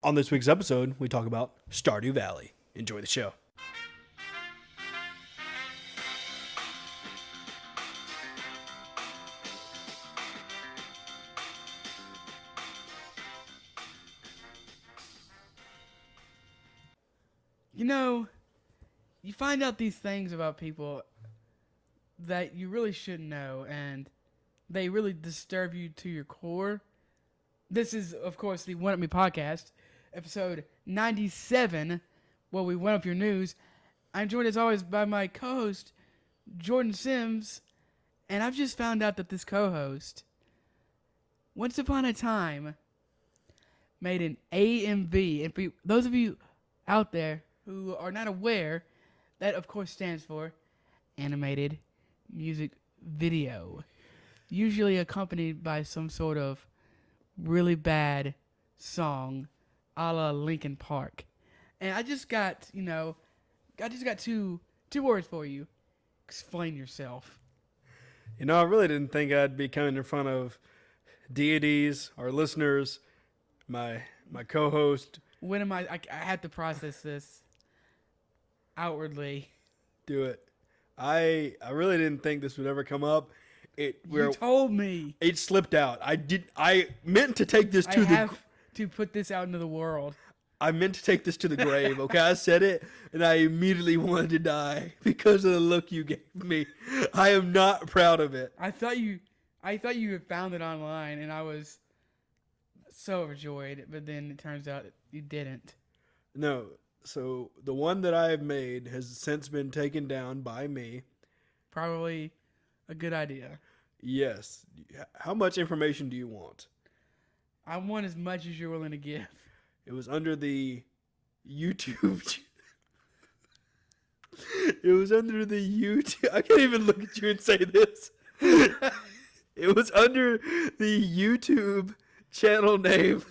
On this week's episode, we talk about Stardew Valley. Enjoy the show. You know, you find out these things about people that you really shouldn't know, and they really disturb you to your core. This is, of course, the One Up Me podcast, episode 97, where we one up your news. I'm joined, as always, by my co-host, Jordan Sims, and I've just found out that this co-host, once upon a time, made an AMV. And for those of you out there who are not aware, that of course stands for animated music video, usually accompanied by some sort of really bad song a la Linkin Park. And I just got two words for you. Explain yourself. You know, I really didn't think I'd be coming in front of deities, our listeners, my co-host. When am I had to process this outwardly. Do it. I really didn't think this would ever come up. You told me. It slipped out. I meant to take this to put this out into the world. I meant to take this to the grave, okay? I said it, and I immediately wanted to die because of the look you gave me. I am not proud of it. I thought you had found it online, and I was so overjoyed, but then it turns out you didn't. No, so the one that I have made has since been taken down by me. Probably a good idea. Yes. How much information do you want? I want as much as you're willing to give. It was under the YouTube. It was under the YouTube. I can't even look at you and say this. It was under the YouTube channel name.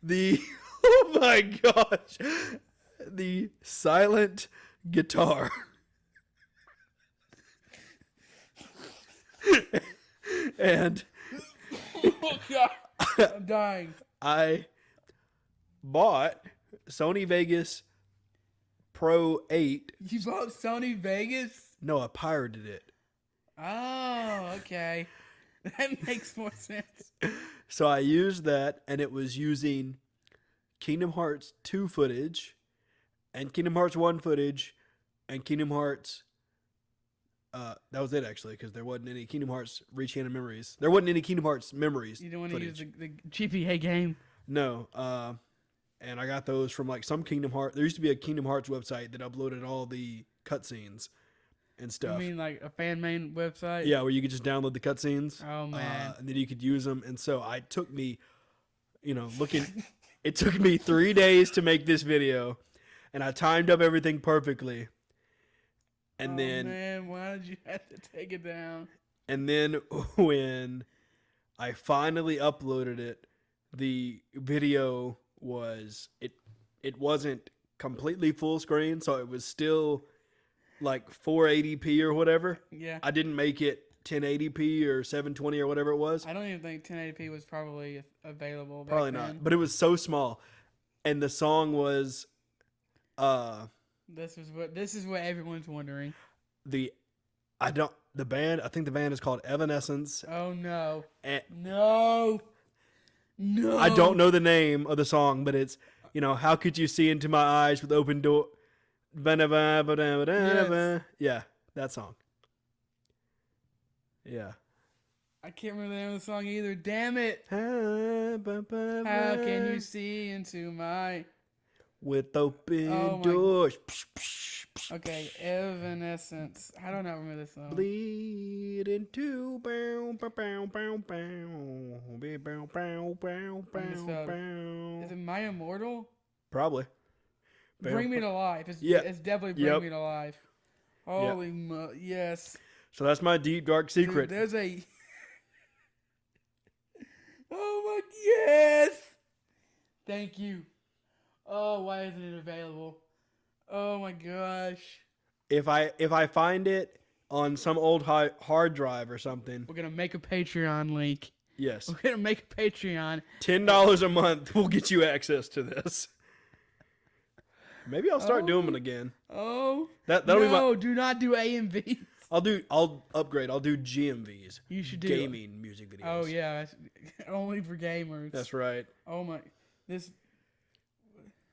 Oh my gosh. The Silent Guitar. And Oh God, I'm dying. I bought Sony Vegas Pro 8. You bought Sony Vegas? No, I pirated it. Oh, okay. That makes more sense. So I used that, and it was using Kingdom Hearts 2 footage, and Kingdom Hearts 1 footage, and Kingdom Hearts... that was it, actually, because there wasn't any Kingdom Hearts Rechanted Memories. There wasn't any Kingdom Hearts Memories You don't want to footage. use the GPA game? No. And I got those from, like, some Kingdom Hearts... There used to be a Kingdom Hearts website that uploaded all the cutscenes and stuff. You mean like a fan main website? Yeah, where you could just download the cutscenes. Oh, man. And then you could use them. And so it took me, it took me 3 days to make this video. And I timed up everything perfectly. And man, why did you have to take it down? And then when I finally uploaded it, the video was, it wasn't completely full screen. So it was still like 480p or whatever. Yeah. I didn't make it 1080p or 720 or whatever it was. I don't even think 1080p was probably available back Probably then. not. But it was so small. And the song was This is what everyone's wondering. the band, I think the band is called Evanescence. Oh no. And No. I don't know the name of the song, but it's, how could you see into my eyes with open door? Yes. Yeah, that song. Yeah. I can't remember the name of the song either. Damn it. How How can you see into my... with open Oh my- doors. Okay, Evanescence. I don't know remember this song. Bleed into bow, bow, bow, bow, bow, bow, bow, bow, bow. Is it My Immortal? Probably. Bring Me to Life. Yeah. It's definitely Bring Me to Life. Holy yes. So that's my deep dark secret. Dude, there's a... Oh my... Yes! Thank you. Oh, why isn't it available? Oh my gosh. If I find it on some old hard drive or something, We're going to make a Patreon link. Yes. We're gonna make a Patreon. $10 a month will get you access to this. Maybe I'll start doing it again. Oh, That'll be my. do not do AMVs. I'll upgrade. I'll do GMVs. You should do gaming music videos. Oh yeah, only for gamers. That's right. Oh my, this.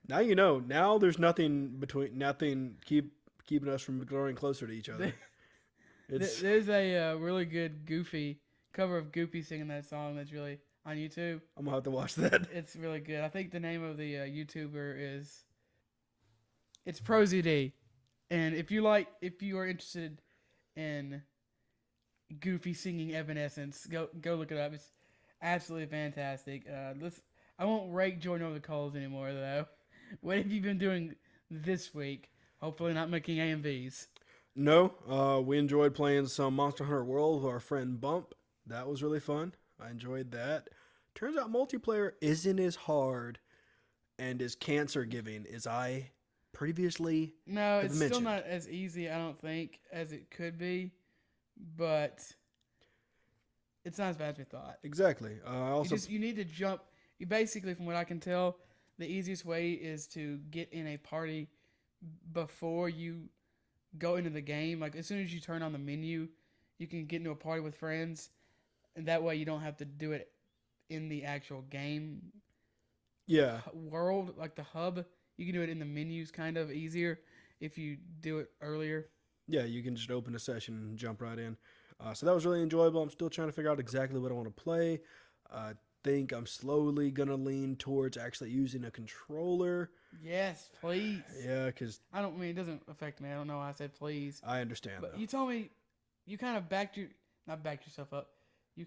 Now you know. Now there's nothing keeping us from growing closer to each other. There's a really good Goofy cover of Goofy singing that song that's really on YouTube. I'm gonna have to watch that. It's really good. I think the name of the YouTuber is. It's ProZD, and if you are interested in Goofy singing Evanescence, go look it up. It's absolutely fantastic. I won't rake Jordan over the coals anymore though. What have you been doing this week? Hopefully not making AMVs. No, we enjoyed playing some Monster Hunter World with our friend Bump. That was really fun. I enjoyed that. Turns out multiplayer isn't as hard and as cancer giving as I previously No, it's mentioned. still not as easy, I don't think, as it could be, but it's not as bad as we thought. Exactly. You need to jump. You basically, from what I can tell, the easiest way is to get in a party before you go into the game. Like as soon as you turn on the menu, you can get into a party with friends, and that way you don't have to do it in the actual game. Yeah. World, like the hub, you can do it in the menus kind of easier if you do it earlier. Yeah, you can just open a session and jump right in. So that was really enjoyable. I'm still trying to figure out exactly what I want to play. I think I'm slowly going to lean towards actually using a controller. Yes, please. Yeah, because it doesn't affect me. I don't know why I said please. I understand. But though. you told me you kind of not backed yourself up. You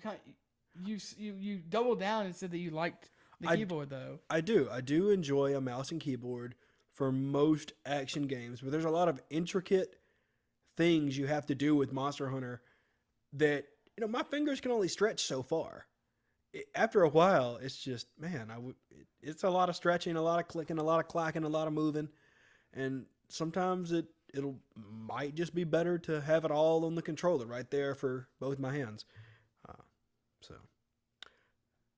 doubled down and said that you liked the keyboard though. I do enjoy a mouse and keyboard for most action games, but there's a lot of intricate things you have to do with Monster Hunter that my fingers can only stretch so far. After a while, it's just it's a lot of stretching, a lot of clicking, a lot of clacking, a lot of moving, and sometimes it'll might just be better to have it all on the controller right there for both my hands. So,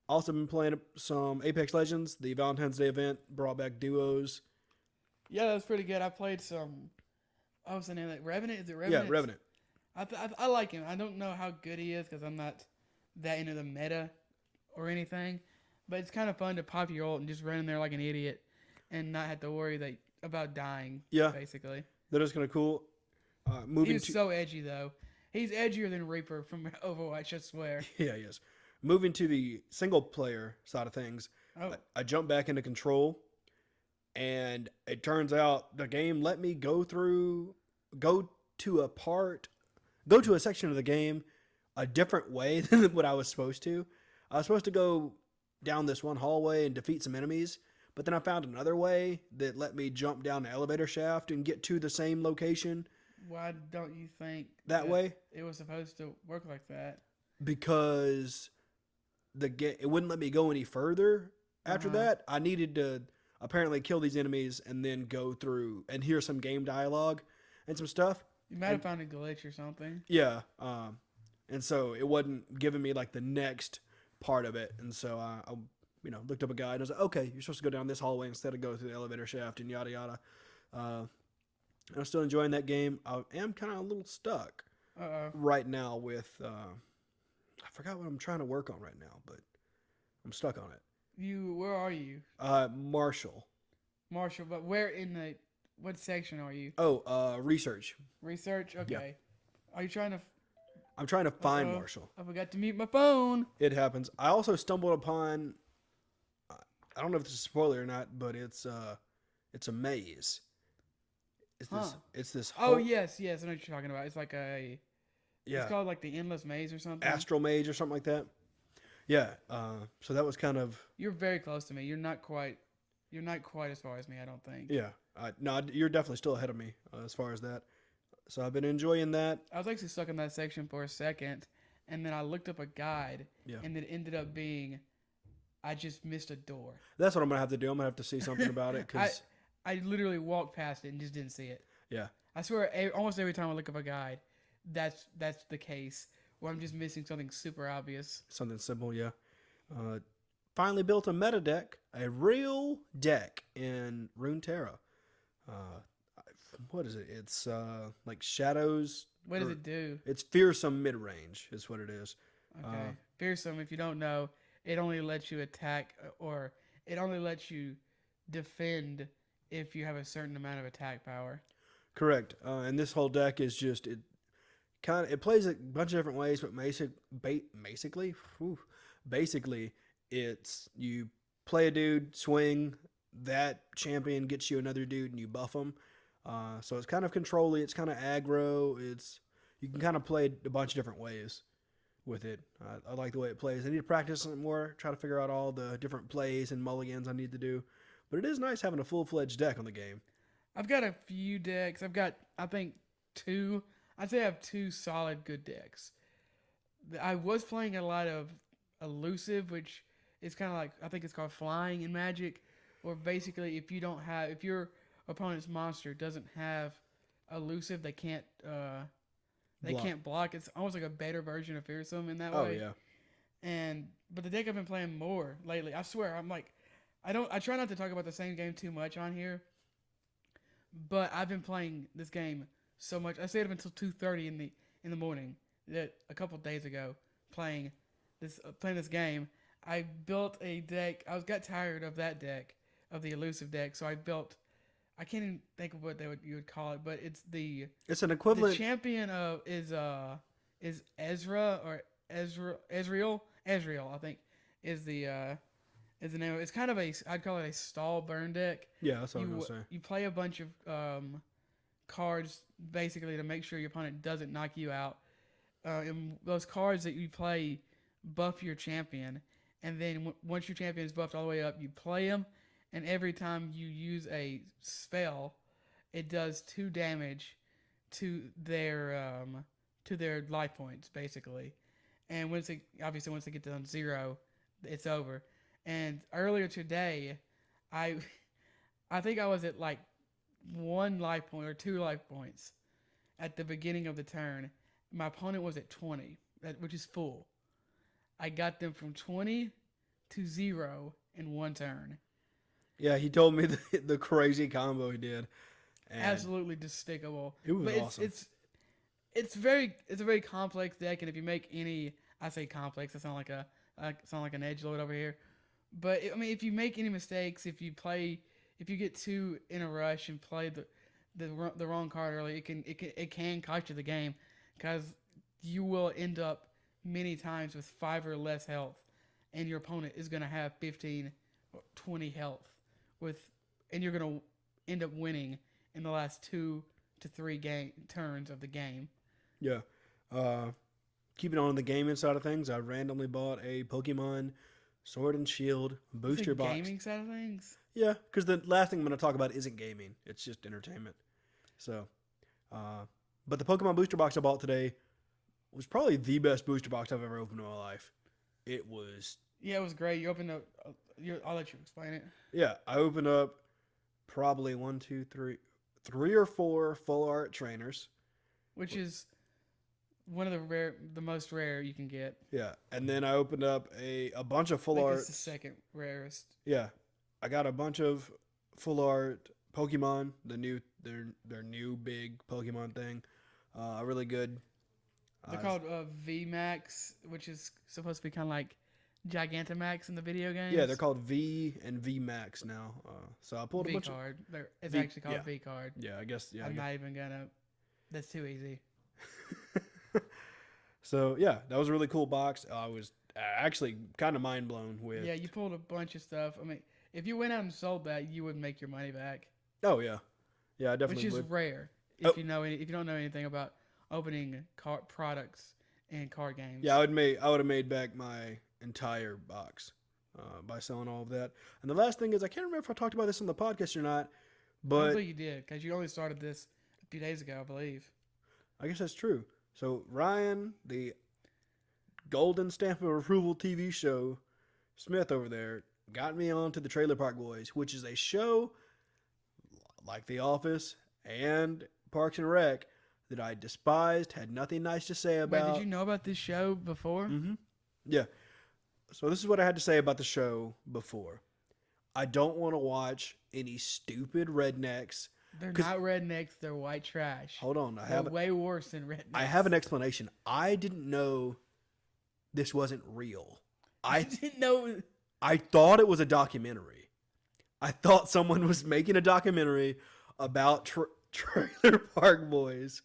also been playing some Apex Legends. The Valentine's Day event brought back duos. Yeah, that was pretty good. I played some. What was the name of that? Revenant? Is it Revenant? Yeah, Revenant. I like him. I don't know how good he is because I'm not that into the meta or anything, but it's kind of fun to pop your ult and just run in there like an idiot and not have to worry about dying. Yeah, basically. That is kind of cool. He's so edgy though. He's edgier than Reaper from Overwatch, I swear. Yeah, he is. Moving to the single player side of things, I jumped back into Control, and it turns out the game let me go to a section of the game a different way than what I was supposed to. I was supposed to go down this one hallway and defeat some enemies, but then I found another way that let me jump down the elevator shaft and get to the same location. Why don't you think that way? It was supposed to work like that. Because it wouldn't let me go any further after that. I needed to apparently kill these enemies and then go through and hear some game dialogue and some stuff. You might have found a glitch or something. Yeah. And so it wasn't giving me like the next part of it. And so I looked up a guide and I was like, okay, you're supposed to go down this hallway instead of go through the elevator shaft and yada yada. I'm still enjoying that game. I am kind of a little stuck right now with I forgot what I'm trying to work on right now, but I'm stuck on it. Where are you? Marshall, but what section are you? Oh, research. Research? Okay. Yeah. Are you trying to... I'm trying to find Marshall. I forgot to mute my phone. It happens. I also stumbled upon, I don't know if this is a spoiler or not, but it's a maze. It's this whole... Oh, yes. I know what you're talking about. It's like a... Yeah. It's called like the Endless Maze or something. Astral Maze or something like that. Yeah. So that was kind of... You're very close to me. You're not quite as far as me, I don't think. Yeah. No, you're definitely still ahead of me as far as that. So I've been enjoying that. I was actually stuck in that section for a second, and then I looked up a guide, and it ended up being, I just missed a door. That's what I'm going to have to do. I'm going to have to see something about it. Cause... I literally walked past it and just didn't see it. Yeah. I swear, almost every time I look up a guide, that's the case. or I'm just missing something super obvious. Something simple, yeah. Finally built a meta deck, a real deck in Runeterra. Uh, what is it? It's like Shadows. What does it do? It's Fearsome mid range, is what it is. Okay. Fearsome, if you don't know, it only lets you attack or it only lets you defend if you have a certain amount of attack power. Correct. And this whole deck is just it plays a bunch of different ways, but basically it's you play a dude, swing, that champion gets you another dude, and you buff them. So it's kind of control-y, it's kind of aggro. You can kind of play a bunch of different ways with it. I like the way it plays. I need to practice it more, try to figure out all the different plays and mulligans I need to do. But it is nice having a full-fledged deck on the game. I've got a few decks. I've got, I think, two. I'd say I have two solid good decks. I was playing a lot of elusive, which is kind of like, I think it's called flying in Magic, or basically if your opponent's monster doesn't have elusive, they can't block. It's almost like a better version of Fearsome in that way. Oh yeah. But the deck I've been playing more lately, I swear, I try not to talk about the same game too much on here, but I've been playing this game so much. I stayed up until 2:30 in the morning a couple days ago playing this game. I built a deck. Got tired of that deck, of the elusive deck, so I built. I can't even think of what you would call it, but it's an equivalent. The champion is Ezra or Ezreal. Ezreal, I think, is the name. It's kind of I'd call it a stall burn deck. Yeah, that's what I was gonna say. You play a bunch of cards basically to make sure your opponent doesn't knock you out. And those cards that you play buff your champion, and then once your champion is buffed all the way up, you play him, and every time you use a spell, it does 2 damage to their life points basically. And once they get down 0, it's over. And earlier today, I think I was at like 1 life point or 2 life points at the beginning of the turn. My opponent was at 20, which is full. I got them from 20 to 0 in 1 turn. Yeah, he told me the crazy combo he did. And absolutely despicable. It was awesome. It's a very complex deck, and if you make any, I say complex, I sound like an edgelord over here. But I mean, if you make any mistakes, if you get too in a rush and play the wrong card early, it can cost you the game, because you will end up many times with 5 or less health, and your opponent is going to have 15 or 20 health and you're going to end up winning in the last 2 to 3 turns of the game. Yeah. Keeping on the gaming side of things, I randomly bought a Pokemon Sword and Shield booster box. Gaming side of things? Yeah, because the last thing I'm going to talk about isn't gaming. It's just entertainment. So, but the Pokemon booster box I bought today was probably the best booster box I've ever opened in my life. It was... Yeah, it was great. You opened up... I'll let you explain it. Yeah, I opened up probably 3 or 4 full art trainers. Which is one of the most rare you can get. Yeah, and then I opened up a bunch of full art. It's the second rarest. Yeah, I got a bunch of full art Pokemon, their new big Pokemon thing. Really good. They're called VMAX, which is supposed to be kind of like Gigantamax in the video games. Yeah, they're called V and V Max now. So I pulled a bunch V-card. It's actually called V-card. Yeah, I guess. Yeah, I'm not even gonna. That's too easy. So yeah, that was a really cool box. I was actually kind of mind blown with. Yeah, you pulled a bunch of stuff. I mean, if you went out and sold that, you would make your money back. Oh yeah, I definitely Which is would. rare if you don't know anything about opening products and card games. Yeah, I would have made back my entire box by selling all of that. And the last thing is, I can't remember if I talked about this on the podcast or not, but I don't think you did, because you only started this a few days ago, I believe. I guess that's true. So Ryan, the Golden Stamp of Approval TV show, Smith over there, got me onto the Trailer Park Boys, which is a show like The Office and Parks and Rec that I despised, had nothing nice to say Wait, about. did you know about this show before? Mm-hmm. Yeah. So this is what I had to say about the show before. I don't want to watch any stupid rednecks. They're 'Cause- not rednecks. They're white trash. Hold on, They're way worse than rednecks. I have an explanation. I didn't know this wasn't real. I didn't know. I thought it was a documentary. I thought someone was making a documentary about Trailer Park Boys.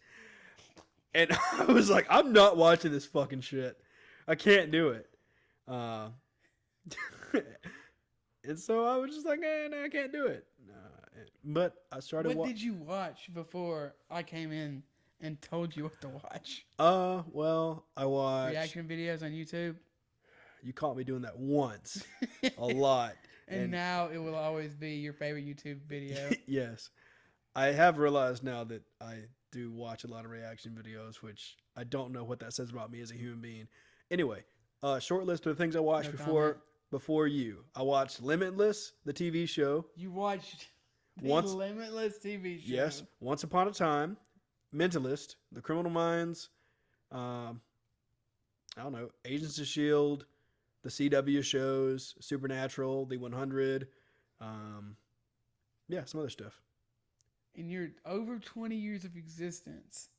And I was like, I'm not watching this fucking shit. I can't do it. And so I was just like, no, I can't do it. But I started What did you watch before I came in and told you what to watch? Well, I watched... Reaction videos on YouTube? You caught me doing that once. A lot. And now it will always be your favorite YouTube video. Yes. I have realized now that I do watch a lot of reaction videos, which I don't know what that says about me as a human being. Anyway, short list of the things I watched before you. I watched Limitless, the TV show. You watched the Limitless TV show? Yes. Once Upon a Time, Mentalist, The Criminal Minds, I don't know, Agents of S.H.I.E.L.D., the CW shows, Supernatural, The 100, yeah, some other stuff. In your over 20 years of existence,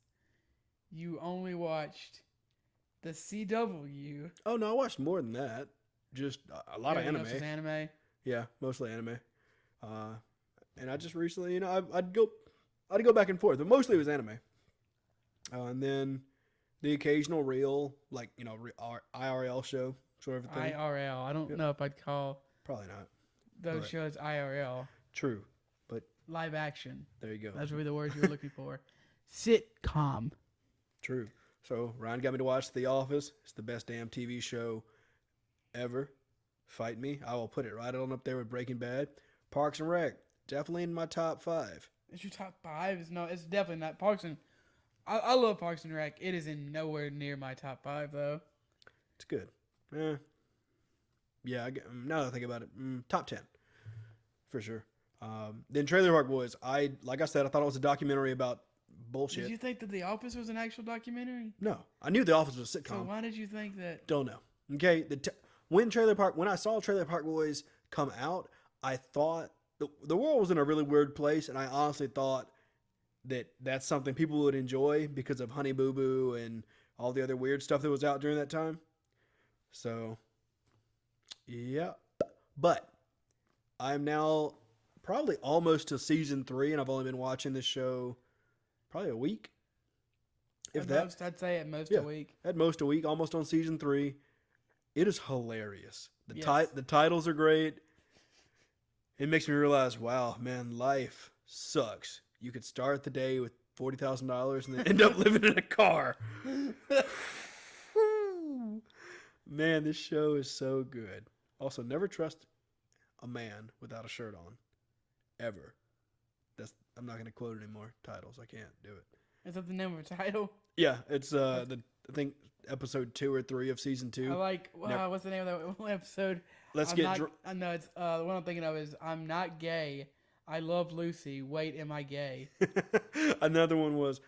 you only watched the CW. Oh, no, I watched more than that. Just a lot of anime. Anime. Yeah, mostly anime. And I just recently, I'd go back and forth, but mostly it was anime. And then the occasional real, like, IRL show sort of thing. IRL. I don't know if I'd call Probably not. those shows IRL. True, but live action. There you go. That's really the words you were looking for. Sitcom. True. So Ryan got me to watch The Office. It's the best damn TV show ever. Fight me. I will put it right on up there with Breaking Bad. Parks and Rec. Definitely in my top 5. It's your top 5? No, it's definitely not. I love Parks and Rec. It is in nowhere near my top 5, though. It's good. Yeah, now that I think about it, top 10. For sure. Then Trailer Park Boys. Like I said, I thought it was a documentary about bullshit. Did you think that The Office was an actual documentary? No. I knew The Office was a sitcom. So why did you think that? Don't know. Okay, when I saw Trailer Park Boys come out, I thought the world was in a really weird place, and I honestly thought that that's something people would enjoy because of Honey Boo Boo and all the other weird stuff that was out during that time. So, yeah. But I'm now probably almost to season 3, and I've only been watching this show probably a week. Most, I'd say at most a week. At most a week, almost on season 3. It is hilarious. The titles are great. It makes me realize, wow, man, life sucks. You could start the day with $40,000 and then end up living in a car. Man, this show is so good. Also, never trust a man without a shirt on. Ever. I'm not going to quote any more titles. I can't do it. Is that the name of a title? Yeah, it's I think episode 2 or 3 of season 2. I like. Wow, what's the name of that episode? I know it's the one I'm thinking of is I'm not gay. I love Lucy. Wait, am I gay? Another one was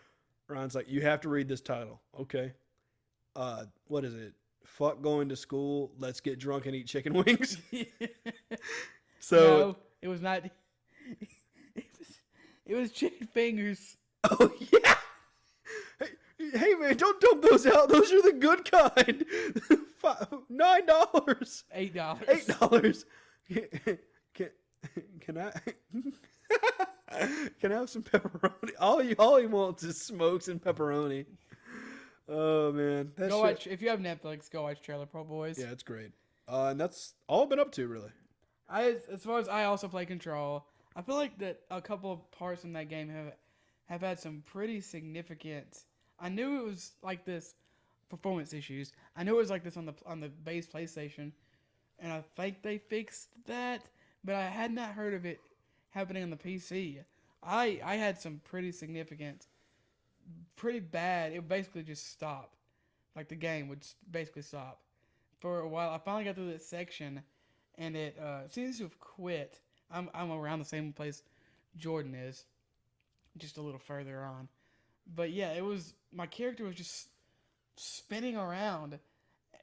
Ryan's like, you have to read this title. Okay. What is it? Fuck going to school. Let's get drunk and eat chicken wings. So no, it was not. It was chicken fingers. Oh yeah. Hey man, don't dump those out. Those are the good kind. $9. $8. Can I? Can I have some pepperoni? All he wants is smokes and pepperoni. Oh man, watch if you have Netflix. Go watch Trailer Park Boys. Yeah, it's great. And that's all I've been up to really. As far as I also play Control, I feel like that a couple of parts in that game have had some pretty significant. I knew it was like this performance issues. I knew it was like this on the base PlayStation, and I think they fixed that. But I had not heard of it happening on the PC. I had some pretty significant, pretty bad. It would basically just stop. Like the game would basically stop. For a while, I finally got through this section, and it seems to have quit. I'm around the same place Jordan is, just a little further on. But yeah, it was my character was just spinning around,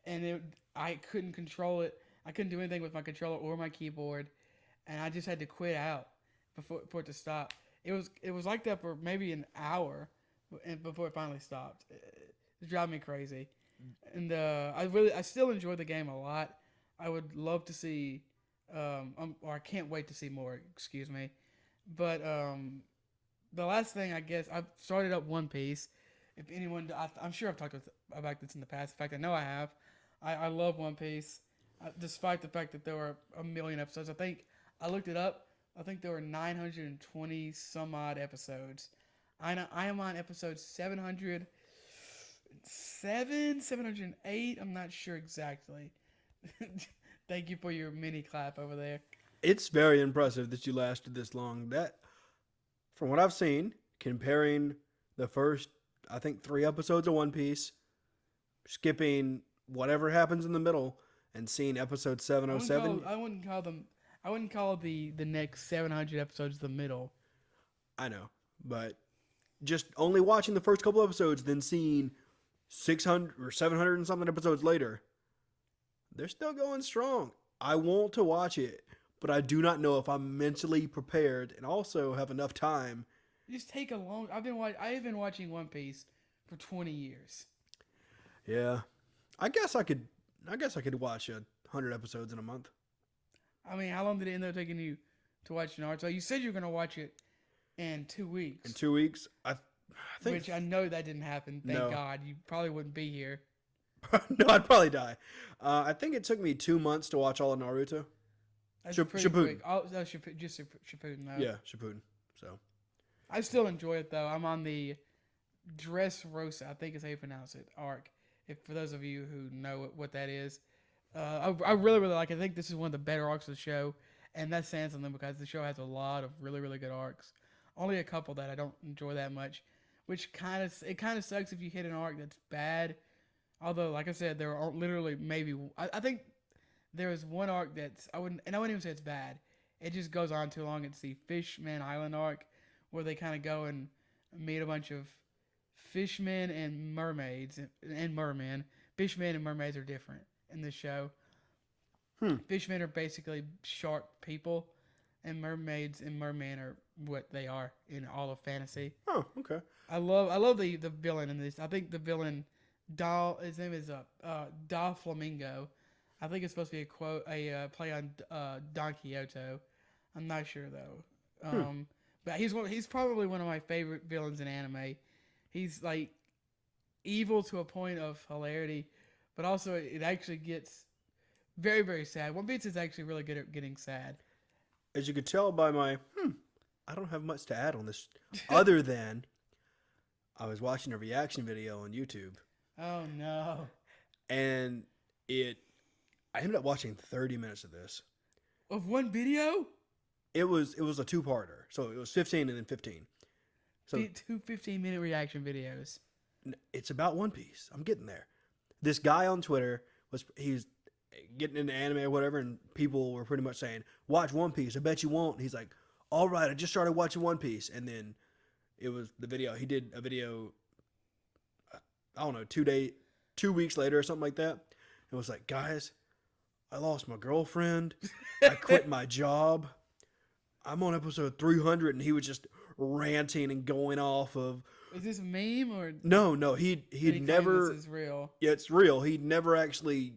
and I couldn't control it. I couldn't do anything with my controller or my keyboard, and I just had to quit out for it to stop. It was like that for maybe an hour, and before it finally stopped. It drove me crazy, and I still enjoy the game a lot. I would love to see, or I can't wait to see more. Excuse me, but the last thing I guess I've started up One Piece. If anyone, I'm sure I've talked about this in the past. In fact, I know I have. I love One Piece, despite the fact that there were a million episodes. I think I looked it up. I think there were 920 some odd episodes. I am on episode 707, 708. I'm not sure exactly. Thank you for your mini clap over there. It's very impressive that you lasted this long. That, from what I've seen, comparing the first, I think, 3 episodes of One Piece, skipping whatever happens in the middle, and seeing episode 707. I wouldn't call them. I wouldn't call the next 700 episodes the middle. I know, but just only watching the first couple episodes, then seeing 600 or 700 and something episodes later, they're still going strong. I want to watch it, but I do not know if I'm mentally prepared and also have enough time. Just take a long. I've been watching One Piece for 20 years. Yeah, I guess I could watch 100 episodes in a month. I mean, how long did it end up taking you to watch Naruto? You said you were going to watch it in 2 weeks. In 2 weeks, I think. Which I know that didn't happen. Thank God. You probably wouldn't be here. No, I'd probably die. I think it took me 2 months to watch all of Naruto. That's Shippuden. Quick. Just Shippuden, though. Yeah, Shippuden. So I still enjoy it, though. I'm on the Dressrosa, I think is how you pronounce it, arc. If for those of you who know what that is. I really, really like it. I think this is one of the better arcs of the show, and that's saying something because the show has a lot of really, really good arcs. Only a couple that I don't enjoy that much, which kind of sucks if you hit an arc that's bad. Although, like I said, there are literally maybe I think there is one arc that's I wouldn't even say it's bad. It just goes on too long. It's the Fishman Island arc, where they kind of go and meet a bunch of fishmen and mermaids and mermen. Fishmen and mermaids are different in this show. Fishmen are basically shark people, and mermaids and mermen are what they are in all of fantasy. Oh, okay. I love the villain in this. I think the villain his name is Da Flamingo. I think it's supposed to be a play on Don Quixote. I'm not sure though. But he's probably one of my favorite villains in anime. He's like evil to a point of hilarity, but also it actually gets very, very sad. One Piece is actually really good at getting sad. As you could tell by my I don't have much to add on this other than I was watching a reaction video on YouTube. Oh no. And I ended up watching 30 minutes of this. Of one video? It was a 2-parter. So it was 15 and then 15. So 2 15-minute reaction videos. It's about One Piece. I'm getting there. This guy on Twitter he's getting into anime or whatever, and people were pretty much saying, "Watch One Piece. I bet you won't." And he's like, "All right, I just started watching One Piece." And then it was the video. He did a video, I don't know, 2 weeks later or something like that. It was like, "Guys, I lost my girlfriend. I quit my job. I'm on episode 300," and he was just ranting and going off of. Is this a meme or? No, he'd never. This is real. Yeah, it's real. He'd never actually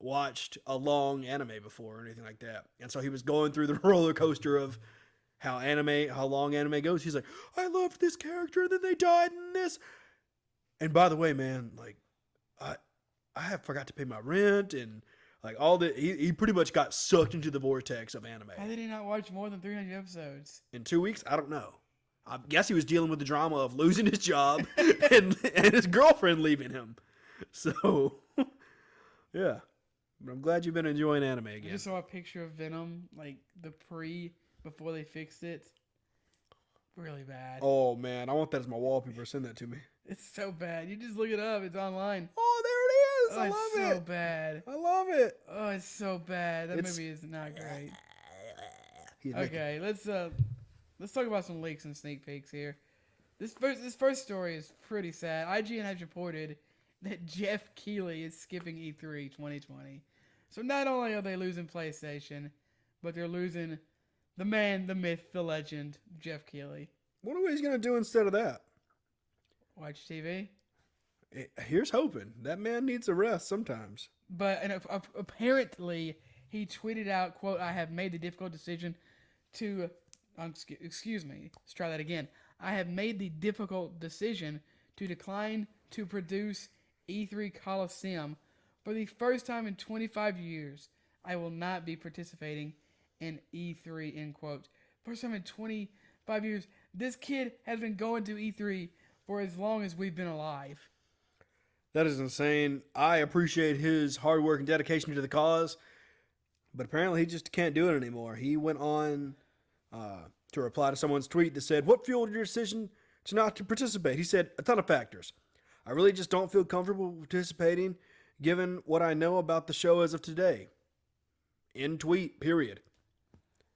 watched a long anime before or anything like that, and so he was going through the roller coaster of how long anime goes. He's like, "I loved this character, and then they died in this." And by the way, man, like, I have forgot to pay my rent and like all the. He pretty much got sucked into the vortex of anime. How did he not watch more than 300 episodes? In 2 weeks, I don't know. I guess he was dealing with the drama of losing his job and his girlfriend leaving him. So, yeah. But I'm glad you've been enjoying anime again. I just saw a picture of Venom, like before they fixed it. Really bad. Oh, man. I want that as my wallpaper. Send that to me. It's so bad. You just look it up. It's online. Oh, there it is. I love it. It's so bad. I love it. Oh, it's so bad. That movie is not great. Okay, let's talk about some leaks and sneak peeks here. This first story is pretty sad. IGN has reported that Jeff Keighley is skipping E3 2020. So not only are they losing PlayStation, but they're losing the man, the myth, the legend, Jeff Keighley. Wonder what he's gonna do instead of that. Watch TV. Here's hoping. That man needs a rest sometimes. But apparently he tweeted out, quote, I have made the difficult decision to, excuse me, let's try that again. I have made the difficult decision to decline to produce E3 Coliseum. For the first time in 25 years, I will not be participating in E3, end quote. First time in 25 years. This kid has been going to E3 for as long as we've been alive. That is insane. I appreciate his hard work and dedication to the cause, but apparently he just can't do it anymore. He went on to reply to someone's tweet that said, what fueled your decision to not to participate? He said, a ton of factors. I really just don't feel comfortable participating given what I know about the show as of today. End tweet, period.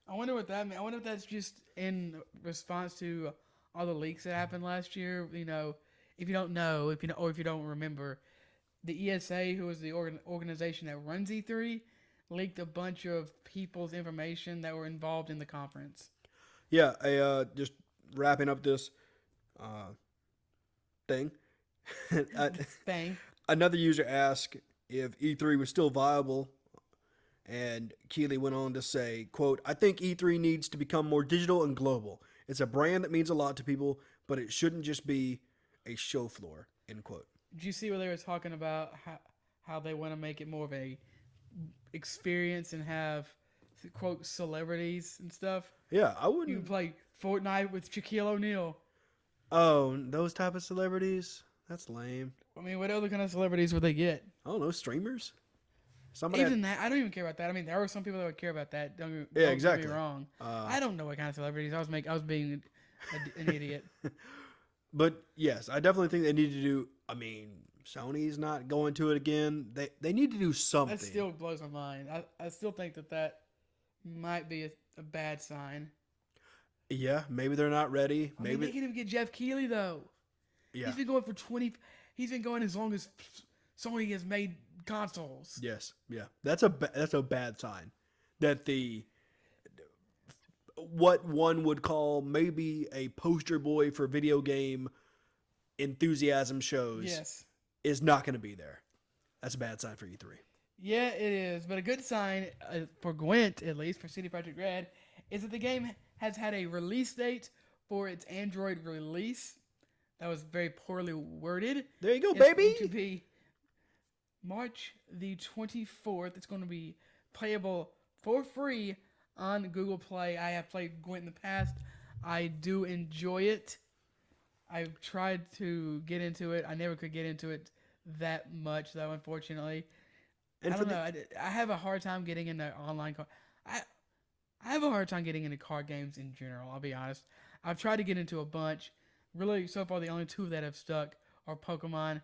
I wonder what that means. I wonder if that's just in response to all the leaks that happened last year. You know, if you don't know, or if you don't remember, the ESA, who is the organization that runs E3, leaked a bunch of people's information that were involved in the conference. Yeah, just wrapping up this thing. Another user asked if E3 was still viable, and Keighley went on to say, quote, I think E3 needs to become more digital and global. It's a brand that means a lot to people, but it shouldn't just be a show floor, end quote. Did you see where they were talking about how they want to make it more of a experience and have, quote, celebrities and stuff? Yeah, I wouldn't. You can play Fortnite with Shaquille O'Neal. Oh, those type of celebrities? That's lame. I mean, what other kind of celebrities would they get? I don't know, streamers? Even that, I don't even care about that. I mean, there are some people that would care about that. Don't exactly. get me wrong. I don't know what kind of celebrities. I was being an idiot. But yes, I definitely think they need to do. I mean, Sony's not going to it again. They need to do something. That still blows my mind. I still think that might be a bad sign. Yeah, maybe they're not ready. Maybe they can even get Jeff Keighley though. Yeah, he's been going for 20. He's been going as long as Sony has made consoles. Yes, yeah, that's a bad sign. That what one would call maybe a poster boy for video game enthusiasm shows, yes, is not going to be there. That's a bad sign for E3. Yeah, it is. But a good sign for Gwent, at least for CD Projekt Red, is that the game has had a release date for its Android release. That was very poorly worded. There you go, it's baby. Going to be March the 24th. It's going to be playable for free on Google Play. I have played Gwent in the past. I do enjoy it. I've tried to get into it. I never could get into it that much, though, unfortunately. And I don't know. I have a hard time getting into online card. I have a hard time getting into card games in general, I'll be honest. I've tried to get into a bunch. Really, so far, the only two that have stuck are Pokemon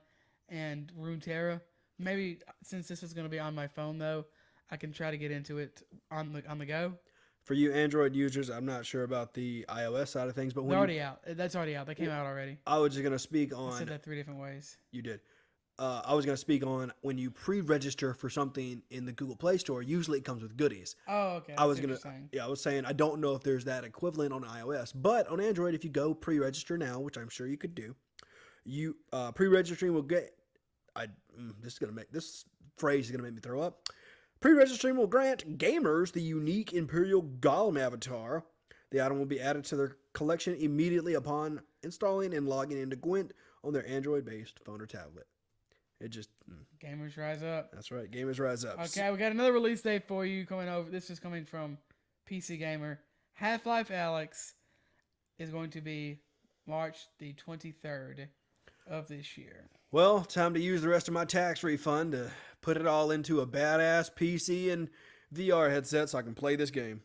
and Runeterra. Maybe since this is going to be on my phone, though, I can try to get into it on the go. For you Android users, I'm not sure about the iOS side of things, but they're already out. That's already out. They came out already. I was just going to speak on. I said that 3 different ways. You did. I was going to speak on when you pre-register for something in the Google Play Store. Usually, it comes with goodies. Oh, okay. I was saying I don't know if there's that equivalent on iOS, but on Android, if you go pre-register now, which I'm sure you could do, you pre-registering will get. This phrase is gonna make me throw up. Pre-registering will grant gamers the unique Imperial Golem avatar. The item will be added to their collection immediately upon installing and logging into Gwent on their Android-based phone or tablet. It just gamers rise up. That's right, gamers rise up. Okay, we got another release date for you coming over. This is coming from PC Gamer. Half-Life Alyx is going to be March the 23rd of this year. Well, time to use the rest of my tax refund to put it all into a badass PC and VR headset so I can play this game.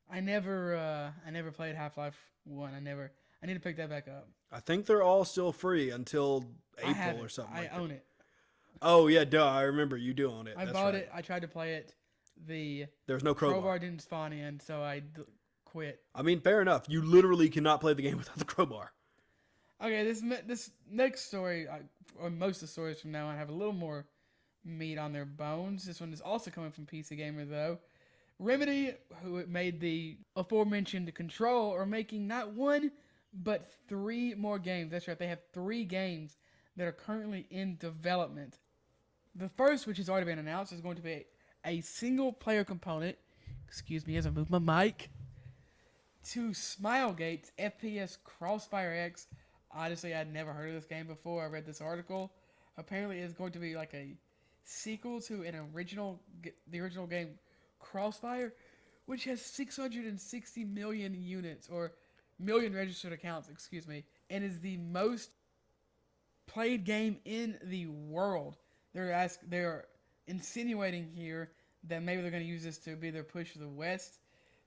I never played Half-Life 1. I need to pick that back up. I think they're all still free until April or something. I own it. Oh yeah, duh! I remember you do own it. I bought it. I tried to play it. There's no crowbar didn't spawn in, so I quit. I mean, fair enough. You literally cannot play the game without the crowbar. Okay, this next story, or most of the stories from now on, have a little more meat on their bones. This one is also coming from PC Gamer, though. Remedy, who made the aforementioned Control, are making not one, but 3 more games. That's right, they have 3 games that are currently in development. The first, which has already been announced, is going to be a single-player component. Excuse me as I move my mic. To Smilegate's FPS Crossfire X. Honestly, I'd never heard of this game before I read this article. Apparently, it's going to be like a sequel to the original game Crossfire, which has 660 million units, or million registered accounts, excuse me, and is the most played game in the world. They're insinuating here that maybe they're going to use this to be their push to the West.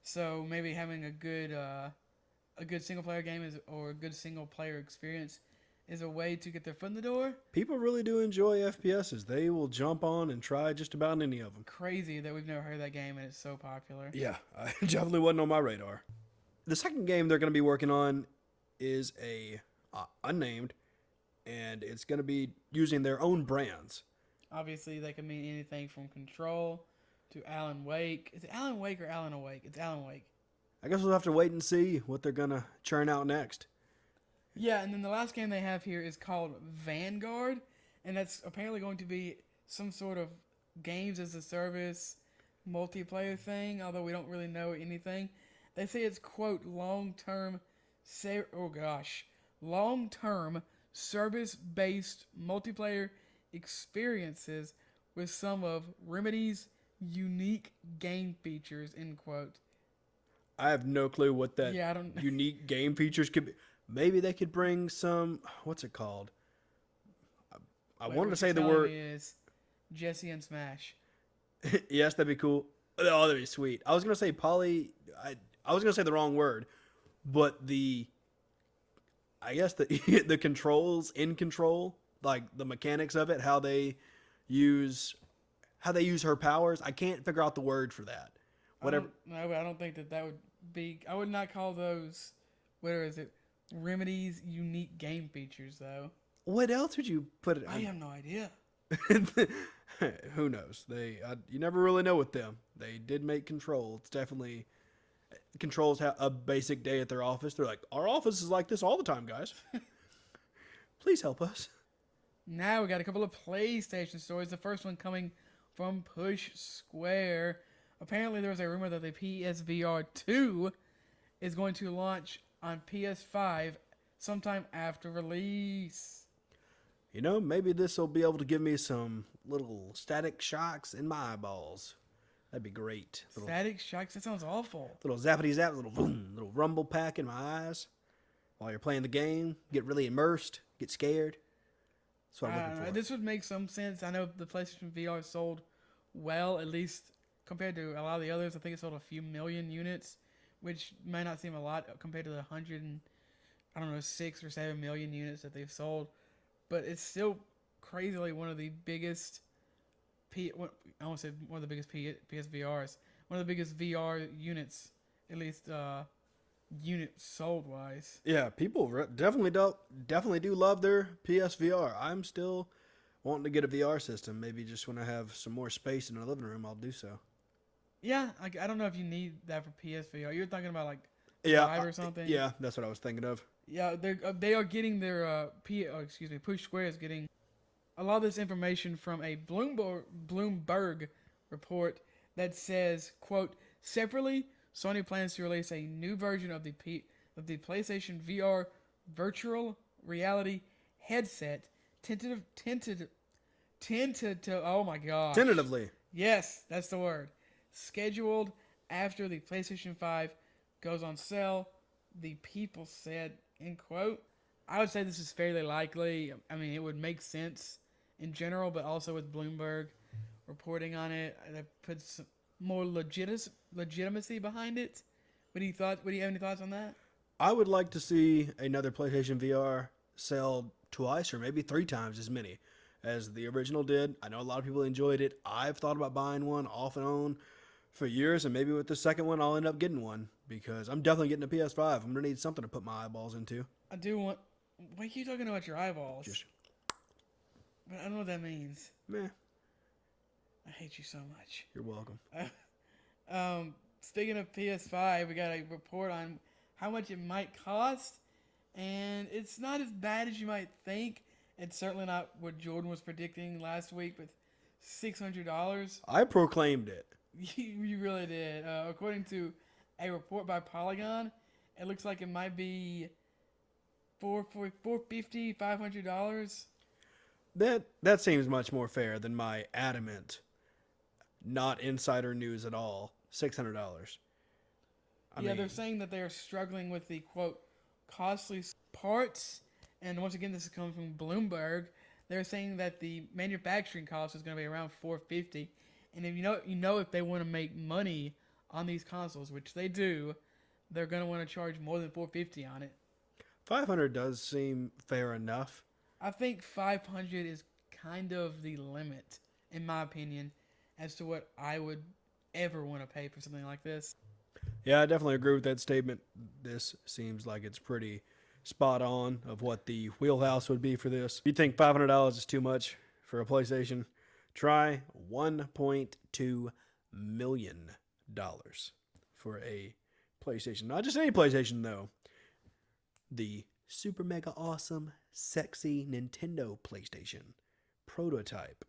So maybe having a good single player game or a good single player experience is a way to get their foot in the door. People really do enjoy FPSs. They will jump on and try just about any of them. Crazy that we've never heard of that game and it's so popular. Yeah, I definitely wasn't on my radar. The second game they're going to be working on is a unnamed, and it's going to be using their own brands. Obviously, they can mean anything from Control to Alan Wake. Is it Alan Wake or Alan Awake? It's Alan Wake. I guess we'll have to wait and see what they're going to churn out next. Yeah, and then the last game they have here is called Vanguard, and that's apparently going to be some sort of games as a service multiplayer thing, although we don't really know anything. They say it's, quote, long-term service-based multiplayer experiences with some of Remedy's unique game features, end quote. I have no clue what that Yeah, I don't unique game features could be. Maybe they could bring some, what's it called? I wanted to say the word. Is Jesse and Smash. Yes, that'd be cool. Oh, that'd be sweet. I was going to say I was going to say the wrong word, but I guess the controls in Control, like the mechanics of it, how they use her powers. I can't figure out the word for that. Whatever. I don't think that would be. I would not call those. Where is it? Remedy's unique game features, though. What else would you put it? I have no idea. Who knows? You never really know with them. They did make Control. It's definitely Controls a basic day at their office. They're like, our office is like this all the time, guys. Please help us. Now we got a couple of PlayStation stories. The first one coming from Push Square. Apparently, there was a rumor that the PSVR 2 is going to launch on PS5 sometime after release. You know, maybe this will be able to give me some little static shocks in my eyeballs. That'd be great. Static shocks? That sounds awful. Little zappity zap, little boom, little rumble pack in my eyes while you're playing the game. Get really immersed. Get scared. That's what I'm looking for. This would make some sense. I know the PlayStation VR sold well, at least compared to a lot of the others. I think it sold a few million units, which may not seem a lot compared to the 6 or 7 million units that they've sold. But it's still crazily one of the biggest PSVRs. One of the biggest VR units, at least units sold wise. Yeah, people definitely do love their PSVR. I'm still wanting to get a VR system. Maybe just when I have some more space in the living room, I'll do so. Yeah, I don't know if you need that for PSVR. You're talking about like Yeah, 5 or something. Yeah, that's what I was thinking of. Yeah, they are getting their Push Square is getting a lot of this information from a Bloomberg report that says, quote, separately, Sony plans to release a new version of the PlayStation VR virtual reality headset oh my gosh. Tentatively. Yes, that's the word. Scheduled after the PlayStation 5 goes on sale, the people said, end quote. I would say this is fairly likely. I mean, it would make sense in general, but also with Bloomberg reporting on it, that puts more legitimacy behind it. What do you have any thoughts on that? I would like to see another PlayStation VR sell twice or maybe 3 times as many as the original did. I know a lot of people enjoyed it. I've thought about buying one off and on for years, and maybe with the second one, I'll end up getting one because I'm definitely getting a PS5. I'm going to need something to put my eyeballs into. I do want Why are you talking about your eyeballs? Just But I don't know what that means. meh. I hate you so much. You're welcome. Speaking of PS5, we got a report on how much it might cost, and it's not as bad as you might think. It's certainly not what Jordan was predicting last week with $600. I proclaimed it. You really did. According to a report by Polygon, it looks like it might be $450, $500. That seems much more fair than my adamant, not insider news at all, $600. They're saying that they are struggling with the quote costly parts, and once again, this is coming from Bloomberg. They're saying that the manufacturing cost is going to be around $450, and if you know if they want to make money on these consoles, which they do, they're going to want to charge more than $450 on it. $500 does seem fair enough. I think $500 is kind of the limit, in my opinion, as to what I would ever want to pay for something like this. Yeah, I definitely agree with that statement. This seems like it's pretty spot on of what the wheelhouse would be for this. If you think $500 is too much for a PlayStation, try $1.2 million for a PlayStation. Not just any PlayStation, though. The super mega awesome, sexy Nintendo PlayStation prototype.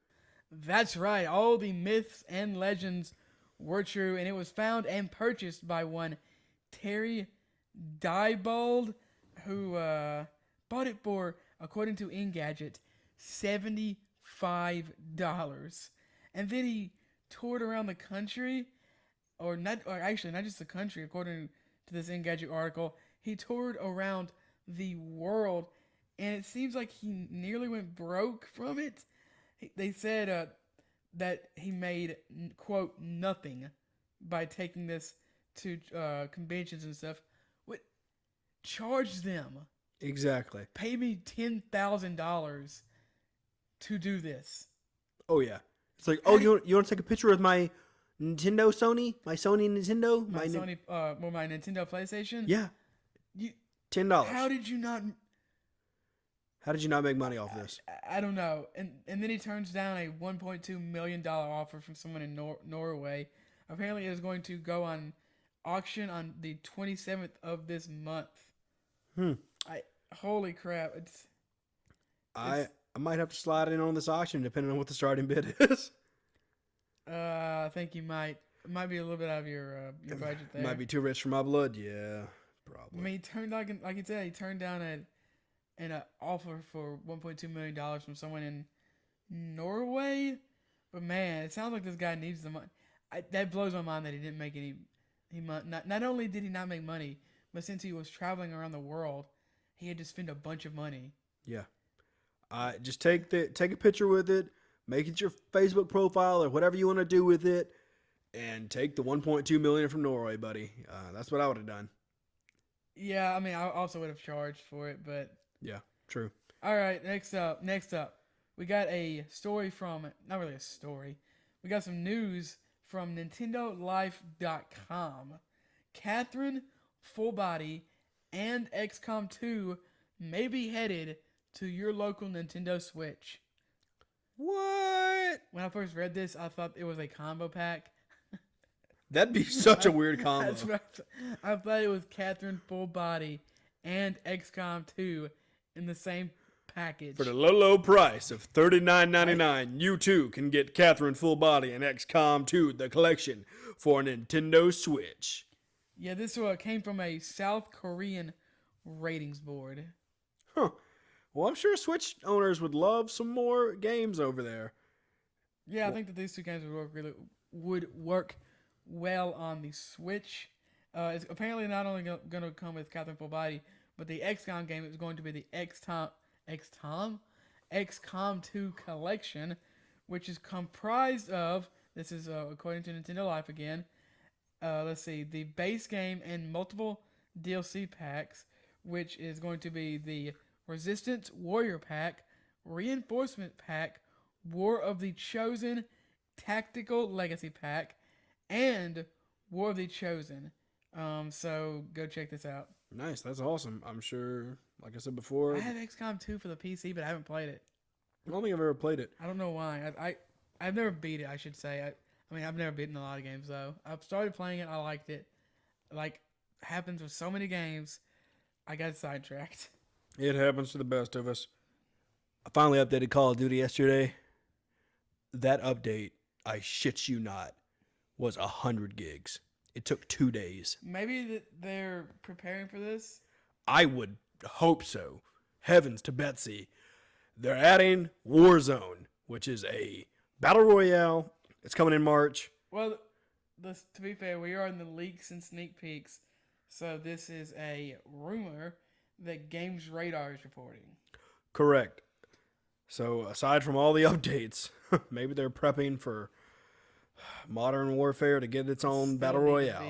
That's right. All the myths and legends were true, and it was found and purchased by one Terry Diebold, who bought it for, according to Engadget, $75. And then he toured around the country, or actually not just the country, according to this Engadget article. He toured around the world, and it seems like he nearly went broke from it. They said that he made, quote, nothing by taking this to conventions and stuff. What? Charge them. Exactly. Pay me $10,000 to do this. Oh, yeah. It's like, oh, you want to take a picture with my Nintendo Sony? My Sony Nintendo? My Nintendo PlayStation? Yeah. $10. How did you not... How did you not make money off this? I don't know. And then he turns down a $1.2 million offer from someone in Norway. Apparently it is going to go on auction on the 27th of this month. Holy crap. I might have to slide in on this auction depending on what the starting bid is. I think you might. It might be a little bit out of your budget there. Might be too rich for my blood. Yeah, probably. I mean, he turned like you said, he turned down an offer for $1.2 million from someone in Norway. But man, it sounds like this guy needs the money. That blows my mind that he didn't make any. Not only did he not make money, but since he was traveling around the world, he had to spend a bunch of money. Yeah. Just take a picture with it, make it your Facebook profile or whatever you want to do with it, and take the $1.2 million from Norway, buddy. That's what I would have done. Yeah, I mean, I also would have charged for it, but yeah, true. All right, next up, we got a story from, not really a story, we got some news from NintendoLife.com. Catherine Fullbody and XCOM 2 may be headed to your local Nintendo Switch. What? When I first read this, I thought it was a combo pack. That'd be such a weird combo. That's what I thought it was Catherine Fullbody and XCOM 2 in the same package. For the low price of $39.99, you too can get Catherine Fullbody and XCOM 2, the collection, for a Nintendo Switch. Yeah, this came from a South Korean ratings board. Huh. Well, I'm sure Switch owners would love some more games over there. Yeah, I think that these two games would work well on the Switch. It's apparently not only going to come with Catherine Fullbody, but the XCOM game is going to be the XCOM 2 collection, which is comprised of, this is according to Nintendo Life again, let's see, the base game and multiple DLC packs, which is going to be the Resistance Warrior Pack, Reinforcement Pack, War of the Chosen Tactical Legacy Pack, and War of the Chosen. So go check this out. Nice. That's awesome. I'm sure, like I said I before, have XCOM 2 for the PC, but I haven't played it. I don't think I've ever played it. I don't know why. I've never beat it. I should say. I mean, I've never beaten a lot of games though. I've started playing it. I liked it. Like happens with so many games, I got sidetracked. It happens to the best of us. I finally updated Call of Duty yesterday. That update, I shit you not, was 100 gigs. It took 2 days. Maybe they're preparing for this. I would hope so. Heavens to Betsy. They're adding Warzone, which is a battle royale. It's coming in March. Well, to be fair, we are in the leaks and sneak peeks, so this is a rumor that Games Radar is reporting. Correct. So aside from all the updates, maybe they're prepping for Modern Warfare to get its own battle royale.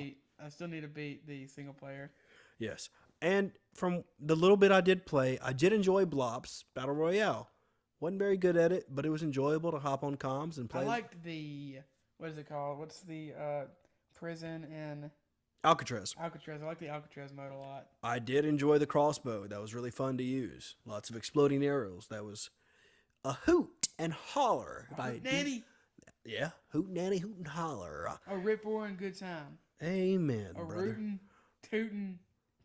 I still need to beat the single player. Yes. And from the little bit I did play, I did enjoy Blop's Battle Royale. Wasn't very good at it, but it was enjoyable to hop on comms and play. I liked the, what is it called? What's the prison in Alcatraz. Alcatraz? I like the Alcatraz mode a lot. I did enjoy the crossbow. That was really fun to use. Lots of exploding arrows. That was a hoot and holler. Hoot nanny. Yeah, hoot nanny, hoot and holler. A rip roaring good time. Amen, A brother. rootin', tootin',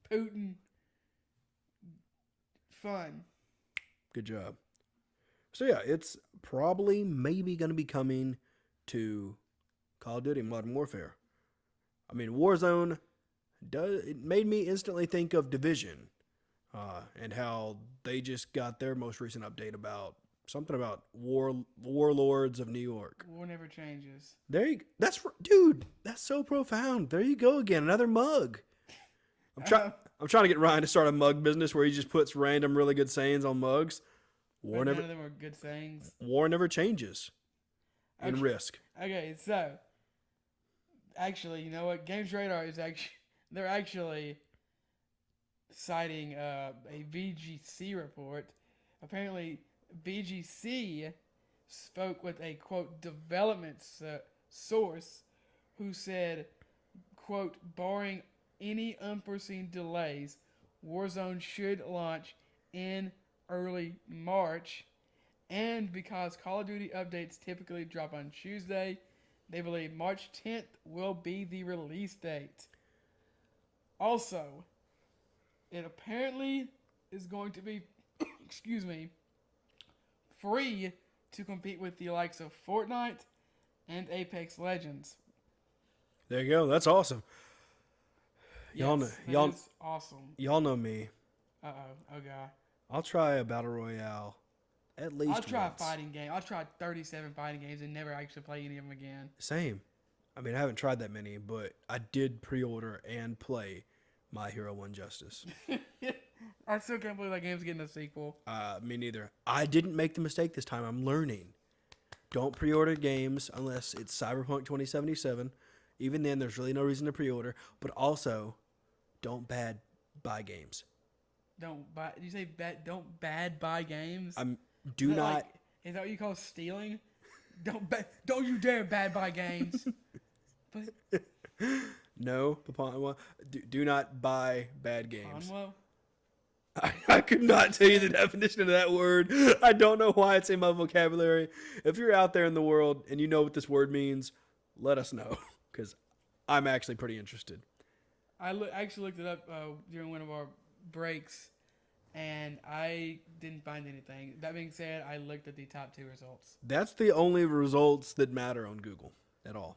pootin', fun. Good job. So yeah, it's probably maybe going to be coming to Call of Duty Modern Warfare. I mean, Warzone it made me instantly think of Division, and how they just got their most recent update about something about warlords of New York. War never changes. Dude, that's so profound. There you go again, another mug. I'm trying to get Ryan to start a mug business where he just puts random really good sayings on mugs. None of them are good sayings. War never changes. And risk. Okay, so actually, you know what? Games Radar is they're actually citing a VGC report. Apparently, VGC spoke with a quote development source who said, quote, barring any unforeseen delays, Warzone should launch in early March. And because Call of Duty updates typically drop on Tuesday, they believe March 10th will be the release date. Also, it apparently is going to be, excuse me, free to compete with the likes of Fortnite and Apex Legends. There you go. That's awesome. Y'all know, is awesome. Y'all know me. Oh god. I'll try a battle royale at least. I'll try once. a fighting game. I'll try 37 fighting games and never actually play any of them again. Same. I mean, I haven't tried that many, but I did pre-order and play My Hero 1 Justice. I still can't believe that game's getting a sequel. Me neither. I didn't make the mistake this time. I'm learning. Don't pre-order games unless it's Cyberpunk 2077. Even then, there's really no reason to pre-order. But also, don't buy games. Don't buy. Did you say don't buy games? Do is not. Is that what you call stealing? Don't you dare buy games. But No, Papanwa. Do not buy bad games. Conwell? I could not tell you the definition of that word. I don't know why it's in my vocabulary. If you're out there in the world and you know what this word means, let us know, because I'm actually pretty interested. I actually looked it up during one of our breaks, and I didn't find anything. That being said, I looked at the top 2 results. That's the only results that matter on Google at all.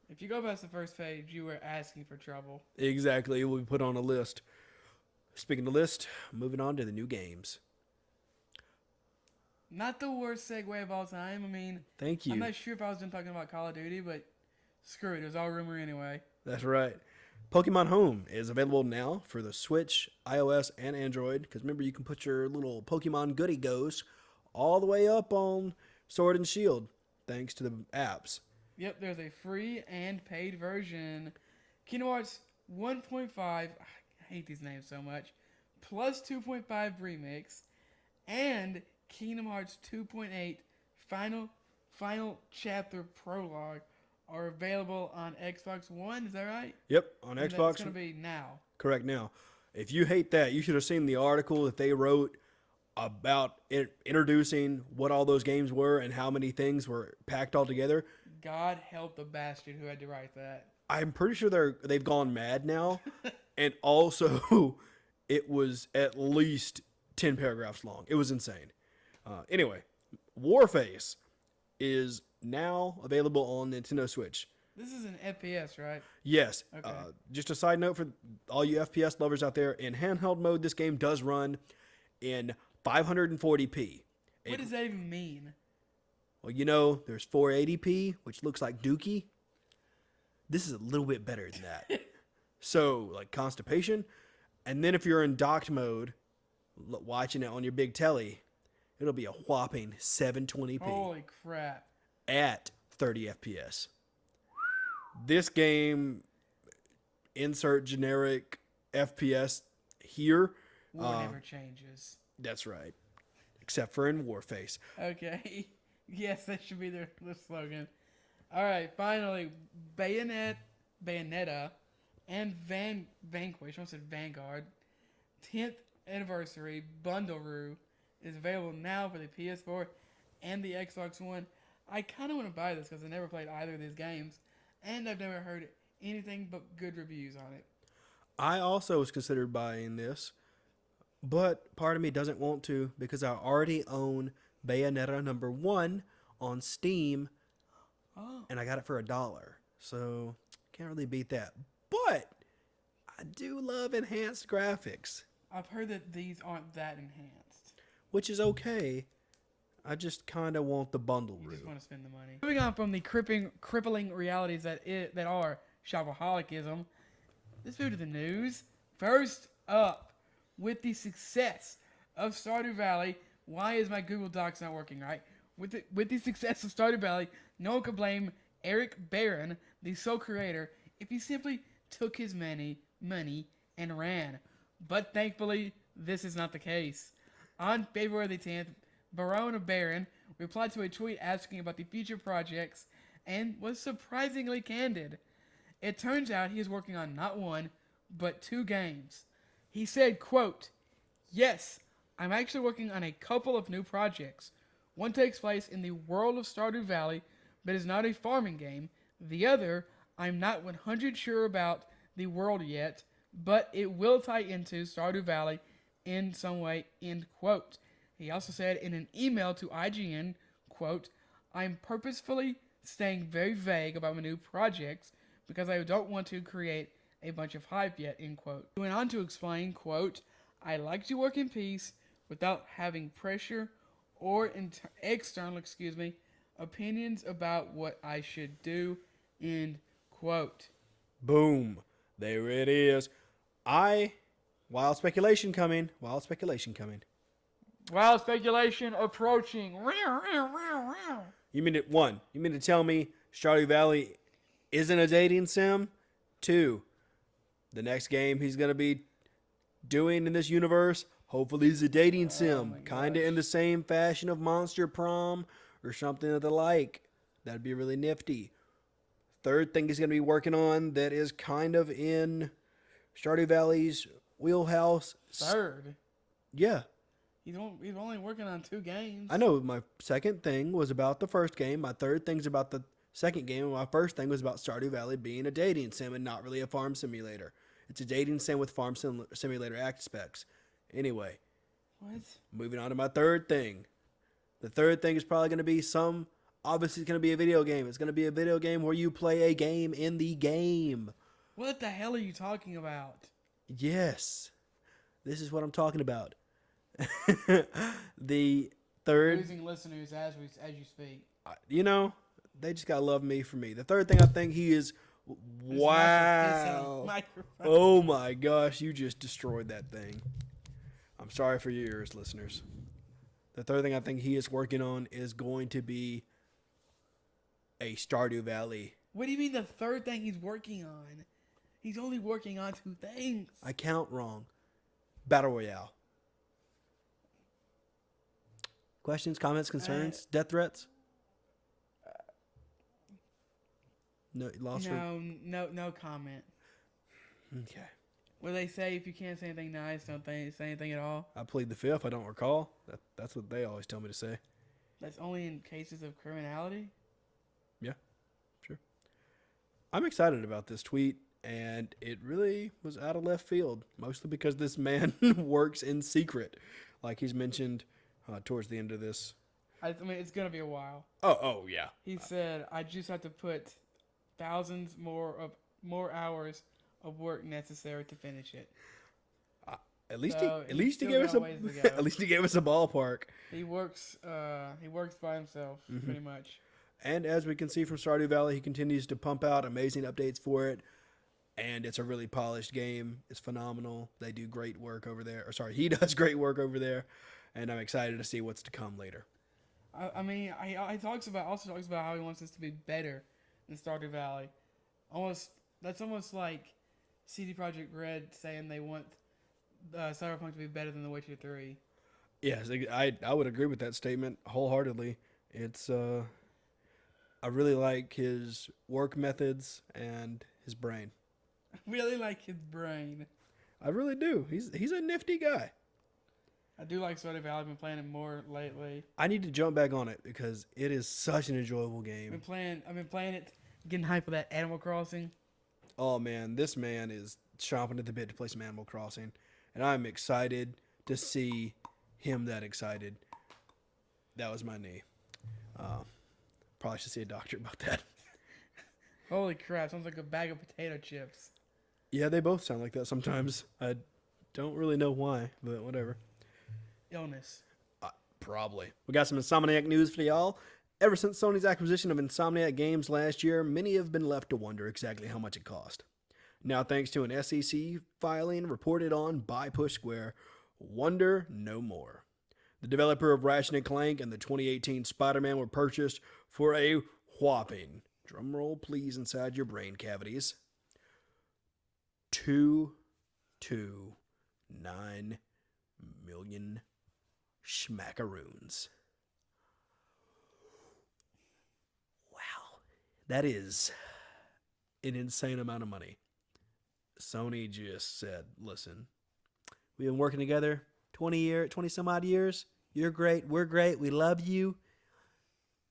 If you go past the first page, you were asking for trouble. Exactly. It will be put on a list. Speaking of list, moving on to the new games. Not the worst segue of all time. I mean, Thank you. I'm not sure if I was done talking about Call of Duty, but screw it. It was all rumor anyway. That's right. Pokemon Home is available now for the Switch, iOS, and Android. Because remember, you can put your little Pokemon goody goes all the way up on Sword and Shield, thanks to the apps. Yep, there's a free and paid version. Kingdom Hearts 1.5, I hate these names so much, plus 2.5 remix, and Kingdom Hearts 2.8 final chapter prologue are available on Xbox One. Is that right? Yep, on And Xbox. It's going to be now. Correct now. If you hate that, you should have seen the article that they wrote about introducing what all those games were and how many things were packed all together. God help the bastard who had to write that. I'm pretty sure they've gone mad now, and also it was at least 10 paragraphs long. It was insane. Anyway, Warface is now available on Nintendo Switch. This is an FPS, right? Yes. Okay. Just a side note for all you FPS lovers out there, in handheld mode, this game does run in 540p. What does that even mean? Well, you know, there's 480p, which looks like Dookie. This is a little bit better than that. So, like constipation. And then if you're in docked mode, watching it on your big telly, it'll be a whopping 720p. Holy crap. At 30 FPS. This game, insert generic FPS here. War never changes. That's right. Except for in Warface. Okay. Yes, that should be their slogan. All right, finally, Bayonetta and Vanquish, I almost said Vanguard, 10th anniversary bundle is available now for the PS4 and the Xbox One. I kind of want to buy this because I never played either of these games, and I've never heard anything but good reviews on it. I also was considered buying this, but part of me doesn't want to because I already own Bayonetta number 1 on Steam, and I got it for $1. So, can't really beat that. But, I do love enhanced graphics. I've heard that these aren't that enhanced. Which is okay. I just kind of want the bundle You route. just want to spend the money. Moving on from the crippling realities that are shopaholicism, let's move to the news. First up, with the success of Stardew Valley, why is my Google Docs not working right? With the success of Stardew Valley, no one could blame Eric Barron, the sole creator, if he simply took his money and ran. But thankfully, this is not the case. On February the 10th, Barron replied to a tweet asking about the future projects and was surprisingly candid. It turns out he is working on not one, but 2 games. He said, quote, "Yes, I'm actually working on a couple of new projects. One takes place in the world of Stardew Valley, but is not a farming game. The other, I'm not 100% sure about the world yet, but it will tie into Stardew Valley in some way," end quote. He also said in an email to IGN, quote, "I'm purposefully staying very vague about my new projects because I don't want to create a bunch of hype yet," end quote. He went on to explain, quote, "I like to work in peace without having pressure or external opinions about what I should do," end quote. Boom. There it is. Wild speculation coming. Wild speculation approaching. You mean to tell me Stardew Valley isn't a dating sim? 2, the next game he's going to be doing in this universe, hopefully is a dating sim. Kind of in the same fashion of Monster Prom or something of the like. That'd be really nifty. Third thing he's going to be working on that is kind of in Stardew Valley's wheelhouse. Third? Yeah. He's only working on 2 games. I know my second thing was about the first game. My third thing's about the second game. And my first thing was about Stardew Valley being a dating sim and not really a farm simulator. It's a dating sim with farm simulator aspects. Anyway. What? Moving on to my third thing. The third thing is probably going to be obviously it's going to be a video game. It's going to be a video game where you play a game in the game. What the hell are you talking about? Yes. This is what I'm talking about. The third... Losing listeners as you speak. You know, they just got to love me for me. The third thing I think he is... Wow. Oh my gosh, you just destroyed that thing. I'm sorry for your ears, listeners. The third thing I think he is working on is going to be a Stardew Valley. What do you mean the third thing he's working on? He's only working on 2 things. I count wrong. Battle Royale. Questions, comments, concerns, death threats? No, lost. No comment. Okay. Where they say if you can't say anything nice, don't say anything at all. I plead the fifth. I don't recall. That's what they always tell me to say. That's only in cases of criminality. Yeah, sure. I'm excited about this tweet, and it really was out of left field, mostly because this man works in secret, like he's mentioned towards the end of this. I mean, it's gonna be a while. Oh yeah. He said, "I just have to put thousands more hours of work necessary to finish it." At least So at least he still gave us got ways to go. at least he gave us a ballpark. He works by himself pretty much. And as we can see from Stardew Valley, he continues to pump out amazing updates for it. And it's a really polished game. It's phenomenal. They do great work over there. Or sorry, he does great work over there. And I'm excited to see what's to come later. I mean, he also talks about how he wants this to be better than Stardew Valley. That's almost like CD Projekt Red saying they want Cyberpunk to be better than The Witcher 3. Yes, I would agree with that statement wholeheartedly. It's I really like his work methods and his brain. I really like his brain. I really do. He's a nifty guy. I do like Stardew Valley. I've been playing it more lately. I need to jump back on it because it is such an enjoyable I've game. been playing it, getting hype with that Animal Crossing. Oh man, this man is chomping at the bit to play some Animal Crossing, and I'm excited to see him that excited. That was my knee. Probably should see a doctor about that. Holy crap! Sounds like a bag of potato chips. Yeah, they both sound like that sometimes. I don't really know why, but whatever. Illness. Probably. We got some Insomniac news for y'all. Ever since Sony's acquisition of Insomniac Games last year, many have been left to wonder exactly how much it cost. Now, thanks to an SEC filing reported on by Push Square, wonder no more. The developer of Ratchet and Clank and the 2018 Spider-Man were purchased for a whopping, drumroll please inside your brain cavities, $2.29 million schmackaroons. Wow. That is an insane amount of money. Sony just said, listen, we've been working together 20 some odd years. You're great. We're great. We love you.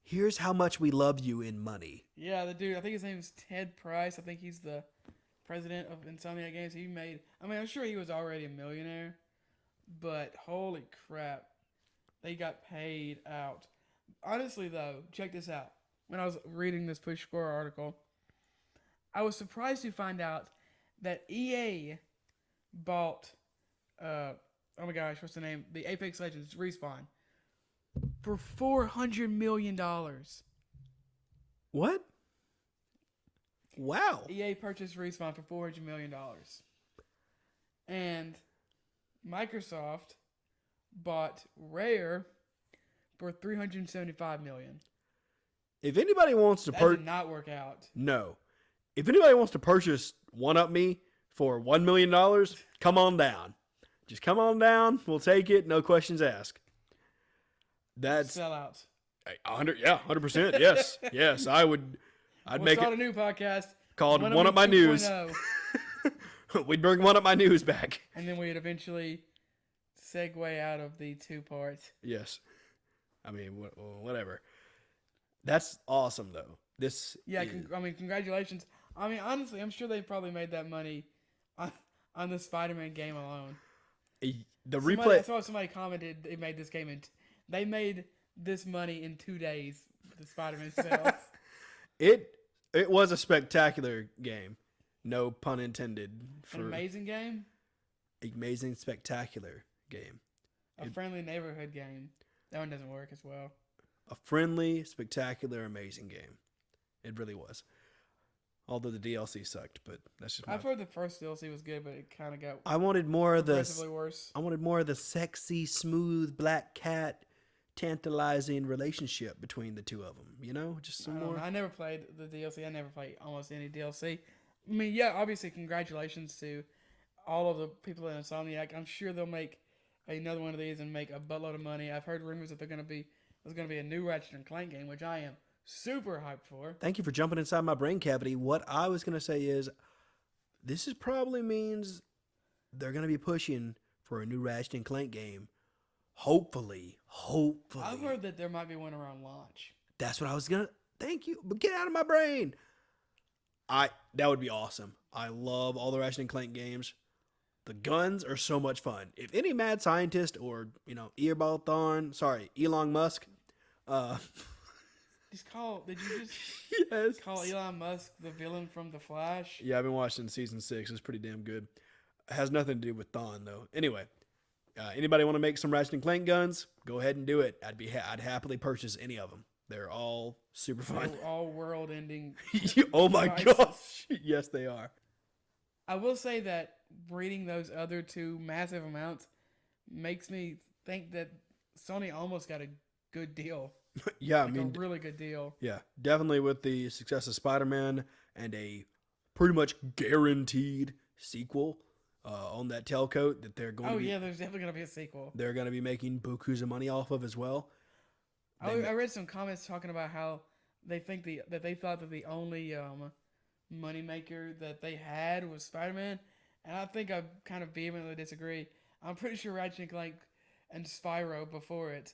Here's how much we love you in money. Yeah, the dude. I think his name is Ted Price. I think he's the president of Insomniac Games. I'm sure he was already a millionaire, but holy crap, they got paid out. Honestly, though, check this out. When I was reading this Push Score article, I was surprised to find out that EA bought, oh my gosh, what's the name? The Apex Legends Respawn for $400 million. What? Wow. EA purchased Respawn for $400 million. And Microsoft bought Rare for $375 million. If anybody wants to That did not work out. No. If anybody wants to purchase One Up Me for $1 million, come on down. Just come on down. We'll take it. No questions asked. That's Sellouts. 100%. Yes. Yes, I'd We'll make start it a new podcast called One Up My News. 2.0. We'd bring One Up My News back. And then we'd eventually segue out of the two parts. Yes. I mean, whatever. That's awesome, though. Congratulations. I mean, honestly, I'm sure they probably made that money on the Spider-Man game alone. I saw somebody commented they made this game they made this money in 2 days with the Spider-Man sales. It was a spectacular game. No pun intended. An amazing game? Amazing, spectacular game. A friendly neighborhood game. That one doesn't work as well. A friendly, spectacular, amazing game. It really was. Although the DLC sucked, but that's just. I've heard the first DLC was good, but it kind of got. I wanted more of the. Progressively worse. I wanted more of the sexy, smooth black cat, tantalizing relationship between the two of them. You know, just some more. I never played the DLC. I never played almost any DLC. I mean, yeah, obviously, congratulations to all of the people at Insomniac. I'm sure they'll make another one of these and make a buttload of money. I've heard rumors that there's going to be a new Ratchet and Clank game, which I am super hyped for. Thank you for jumping inside my brain cavity. What I was going to say is, this is probably means they're gonna be pushing for a new Ratchet and Clank game. Hopefully. I've heard that there might be one around launch. That's what I was gonna. Thank you, but get out of my brain. That would be awesome. I love all the Ratchet and Clank games. The guns are so much fun. If any mad scientist or Elon Musk, uh, Did you just yes, call Elon Musk the villain from The Flash? yeah, I've been watching season 6. It's pretty damn good. It has nothing to do with Thon though. Anyway, anybody want to make some Ratchet and Clank guns? Go ahead and do it. I'd happily purchase any of them. They're all super fun. They're all world-ending. Oh my devices. gosh, yes they are. I will say that breeding those other two massive amounts makes me think that Sony almost got a good deal. Yeah, Like a really good deal. yeah, definitely with the success of Spider-Man and a pretty much guaranteed sequel on that tailcoat that they're going. Oh yeah, there's definitely gonna be a sequel. They're going to be making bukus of money off of as well. I read some comments talking about how they think they thought that the only moneymaker that they had was Spider-Man, and I think I kind of vehemently disagree. I'm pretty sure Ratchet and Clank and Spyro before it,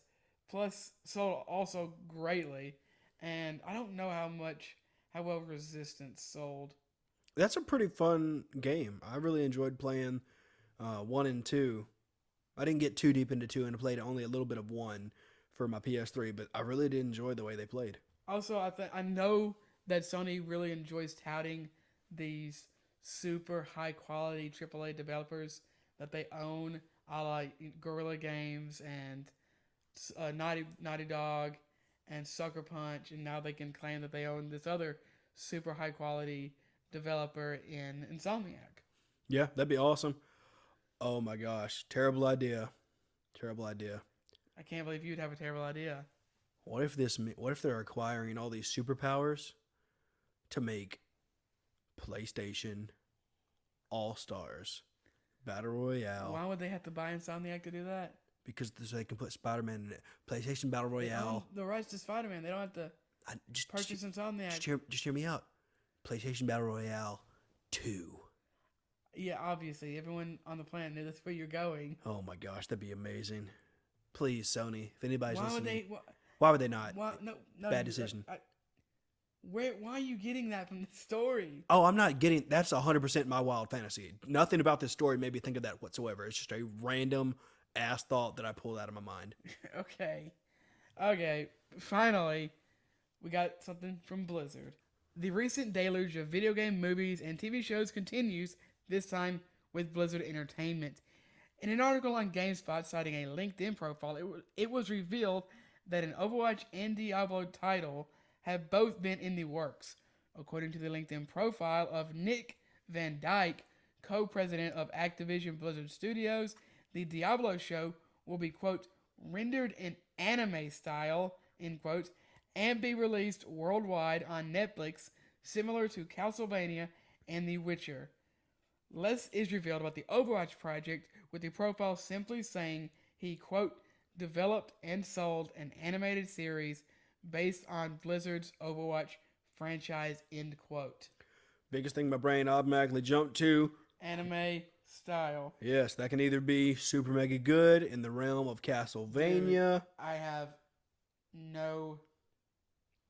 plus sold also greatly, and I don't know how well Resistance sold. That's a pretty fun game. I really enjoyed playing 1 and 2. I didn't get too deep into 2 and played only a little bit of 1 for my PS3, but I really did enjoy the way they played. Also, I know that Sony really enjoys touting these super high quality AAA developers that they own, a la Guerrilla Games and Naughty Dog and Sucker Punch, and now they can claim that they own this other super high quality developer in Insomniac. Yeah, that'd be awesome. Oh my gosh, terrible idea. Terrible idea. I can't believe you'd have a terrible idea. What if they're acquiring all these superpowers to make PlayStation All-Stars Battle Royale? Why would they have to buy Insomniac to do that? Because so they can put Spider-Man in it. PlayStation Battle They own Royale. the rights to Spider-Man. They don't have to purchase Insomniac. Just hear me out. PlayStation Battle Royale 2. Yeah, obviously, everyone on the planet knew that's where you're going. Oh my gosh, that'd be amazing. Please, Sony, if anybody's Why would listening, they? why would they not? No, Bad decision. Why are you getting that from the story? Oh, I'm not getting. That's 100% my wild fantasy. Nothing about this story made me think of that whatsoever. It's just a random ass thought that I pulled out of my mind. Okay. Finally, we got something from Blizzard. The recent deluge of video game, movies, and TV shows continues, this time with Blizzard Entertainment. In an article on GameSpot citing a LinkedIn profile, it was revealed that an Overwatch and Diablo title have both been in the works. According to the LinkedIn profile of Nick Van Dyke, co-president of Activision Blizzard Studios, the Diablo show will be, quote, rendered in anime style, end quote, and be released worldwide on Netflix, similar to Castlevania and The Witcher. Less is revealed about the Overwatch project, with the profile simply saying he, quote, developed and sold an animated series based on Blizzard's Overwatch franchise, end quote. Biggest thing my brain automatically jumped to. Anime style. Yes, that can either be super mega good in the realm of Castlevania. Dude, I have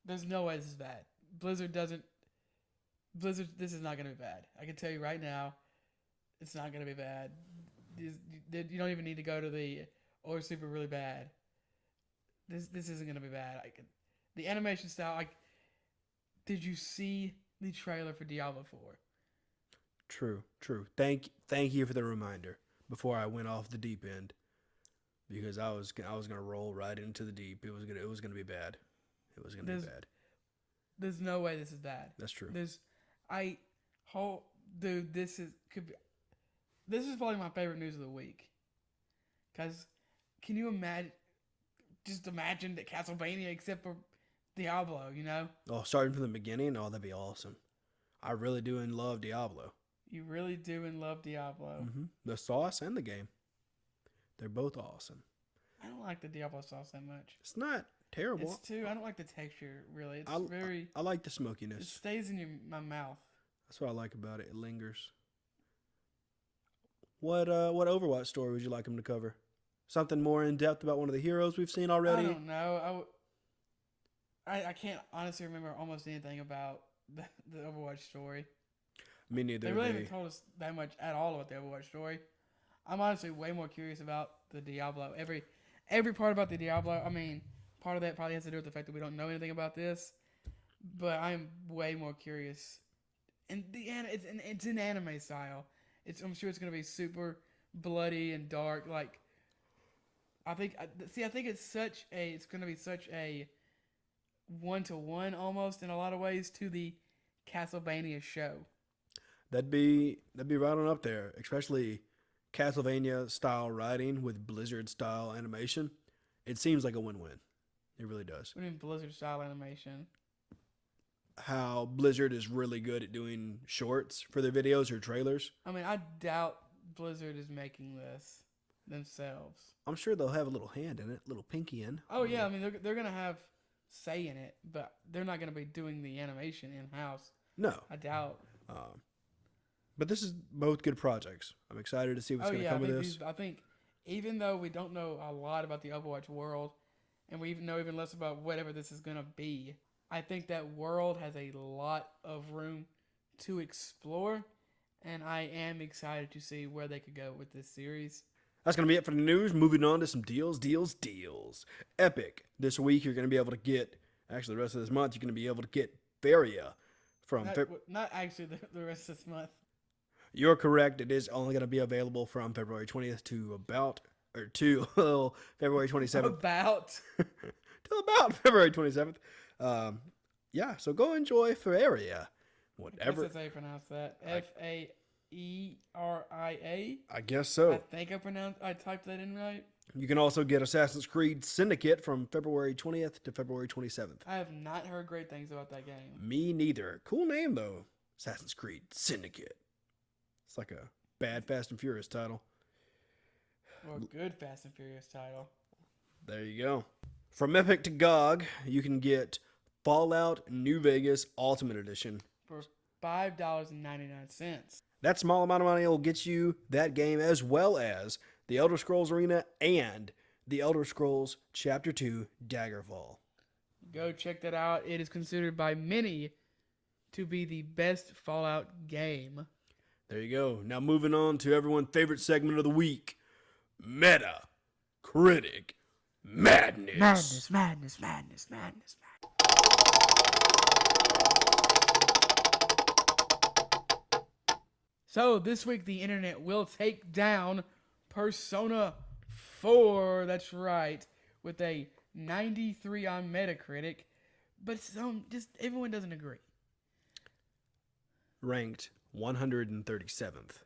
there's no way this is bad. Blizzard, this is not going to be bad. I can tell you right now, it's not going to be bad. You don't even need to go to or super really bad. This isn't going to be bad. The animation style, did you see the trailer for Diablo 4? True. Thank you for the reminder before I went off the deep end, because I was gonna roll right into the deep. It was gonna be bad. It was gonna be bad. There's no way this is bad. That's true. This is probably my favorite news of the week. Cause can you imagine? Just imagine that Castlevania, except for Diablo, you know? Oh, starting from the beginning? Oh, that'd be awesome. I really do and love Diablo. You really do and love Diablo. Mm-hmm. The sauce and the game. They're both awesome. I don't like the Diablo sauce that much. It's not terrible. I don't like the texture, really. It's I like the it smokiness. stays in my mouth. That's what I like about it. It lingers. What Overwatch story would you like him to cover? Something more in depth about one of the heroes we've seen I already? don't know. I can't honestly remember almost anything about the Overwatch story. Me They neither. really haven't told us that much at all about the Overwatch story. I'm honestly way more curious about the Diablo. Every part about the Diablo. I mean, part of that probably has to do with the fact that we don't know anything about this. But I'm way more curious. And it's an anime style. I'm sure it's gonna be super bloody and dark. Like I think it's gonna be such a 1-to-1 almost in a lot of ways to the Castlevania show. That'd be right on up there, especially Castlevania style writing with Blizzard style animation. It seems like a win-win. It really does. We need Blizzard style animation. How Blizzard is really good at doing shorts for their videos or trailers. I mean, I doubt Blizzard is making this themselves. I'm sure they'll have a little hand in it, little pinky in. Oh yeah, I mean they're gonna have say in it, but they're not gonna be doing the animation in house. No. I doubt. But this is both good projects. I'm excited to see what's going to come of this. I think even though we don't know a lot about the Overwatch world, and we know even less about whatever this is gonna be, I think that world has a lot of room to explore, and I am excited to see where they could go with this series. That's going to be it for the news. Moving on to some deals. Epic. This week, you're going to be able to get, actually, the rest of this month, you're going to be able to get Varia from. Not actually the rest of this month. You're correct. It is only going to be available from February 20th to February 27th. To about February 27th. Yeah, so go enjoy Varia. Whatever. That's how you pronounce that. Faeria. I guess so. I think I typed that in right. You can also get Assassin's Creed Syndicate from February 20th to February 27th. I have not heard great things about that game. Me neither. Cool name, though. Assassin's Creed Syndicate. It's like a bad Fast and Furious title. Or a good Fast and Furious title. There you go. From Epic to GOG, you can get Fallout New Vegas Ultimate Edition for $5.99. That small amount of money will get you that game, as well as the Elder Scrolls Arena and the Elder Scrolls Chapter 2 Daggerfall. Go check that out. It is considered by many to be the best Fallout game. There you go. Now moving on to everyone's favorite segment of the week. Meta Critic Madness. Madness. So this week the internet will take down Persona 4. That's right, with a 93 on Metacritic, but just everyone doesn't agree. Ranked 137th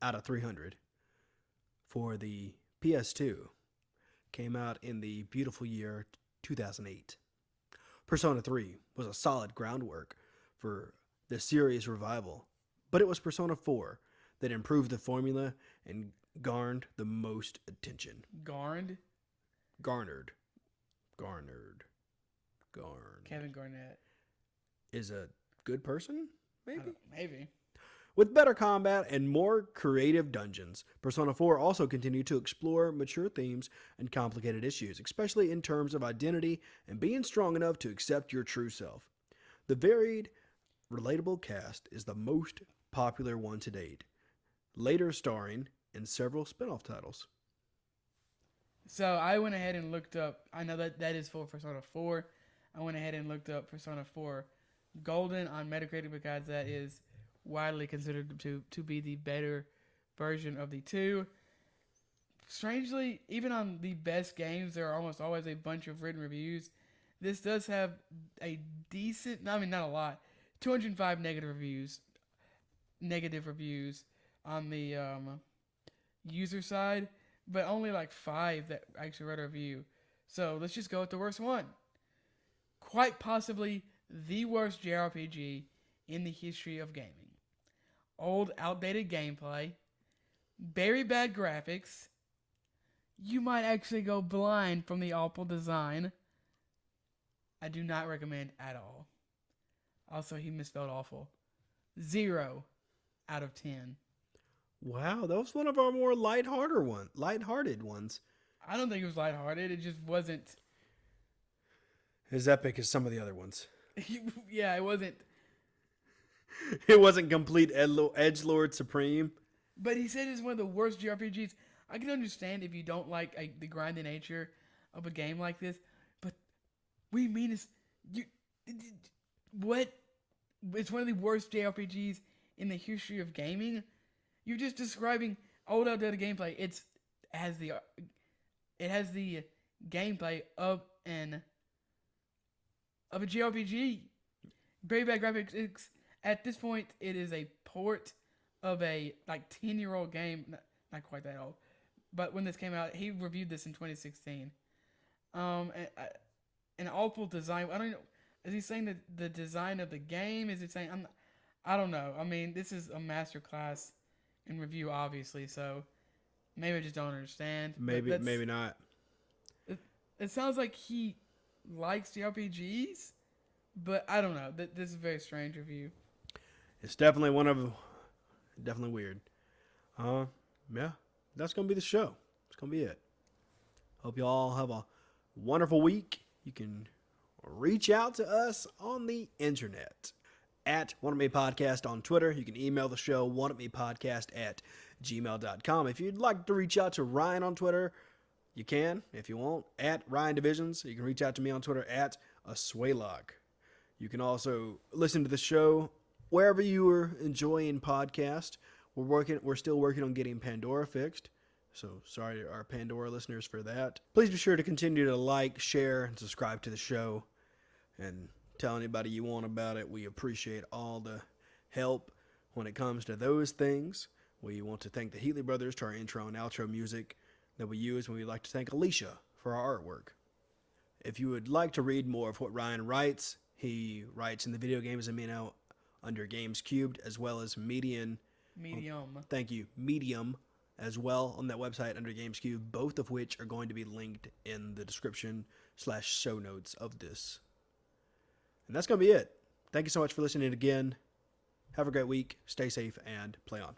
out of 300 for the PS2. Came out in the beautiful year 2008. Persona 3 was a solid groundwork for the series revival, but it was Persona 4 that improved the formula and garnered the most attention. Garnered. Kevin Garnett is a good person, maybe? Maybe. With better combat and more creative dungeons, Persona 4 also continued to explore mature themes and complicated issues, especially in terms of identity and being strong enough to accept your true self. The varied, relatable cast is the most popular one to date, later starring in several spin-off titles. So I went ahead and looked up, I know that is for Persona 4. I went ahead and looked up Persona 4 Golden on Metacritic because that is widely considered to be the better version of the two. Strangely, even on the best games, there are almost always a bunch of written reviews. This does have a decent, I mean, not a lot, 205 negative reviews on the user side, but only like 5 that actually read a review. So let's just go with the worst one. Quite possibly the worst JRPG in the history of gaming. Old, outdated gameplay, very bad graphics. You might actually go blind from the awful design. I do not recommend at all. Also, he misspelled awful. 0 out of 10. Wow, that was one of our more lighthearted ones. I don't think it was lighthearted. It just wasn't. As epic as some of the other ones. Yeah, it wasn't. It wasn't complete edgelord supreme. But he said it's one of the worst JRPGs. I can understand if you don't like the grinding nature of a game like this, but what you mean is you what? It's one of the worst JRPGs in the history of gaming. You're just describing old outdated gameplay. It has the gameplay of a JRPG. Very bad graphics. At this point, it is a port of a 10-year-old game. Not quite that old, but when this came out, he reviewed this in 2016. An awful design. I don't know. Is he saying that the design of the game? Is it saying I don't know. I mean, this is a masterclass in review, obviously. So maybe I just don't understand. Maybe not. It sounds like he likes JRPGs, but I don't know. This is a very strange review. It's definitely definitely weird. Yeah, that's gonna be the show. It's gonna be it. Hope you all have a wonderful week. You can reach out to us on the internet at wantamepodcast on Twitter. You can email the show wantamepodcast@gmail.com. If you'd like to reach out to Ryan on Twitter, you can. If you want, at Ryan Divisions. You can reach out to me on Twitter at Aswaylog. You can also listen to the show wherever you are enjoying podcast. We're still working on getting Pandora fixed. So sorry to our Pandora listeners for that. Please be sure to continue to like, share, and subscribe to the show. And tell anybody you want about it. We appreciate all the help when it comes to those things. We want to thank the Heatley Brothers to our intro and outro music that we use, and we'd like to thank Alicia for our artwork. If you would like to read more of what Ryan writes, he writes in the Video Games and Me Now under Games Cubed, as well as Medium. Thank you. Medium as well on that website under Games Cubed, both of which are going to be linked in the description/show notes of this. And that's going to be it. Thank you so much for listening again. Have a great week. Stay safe and play on.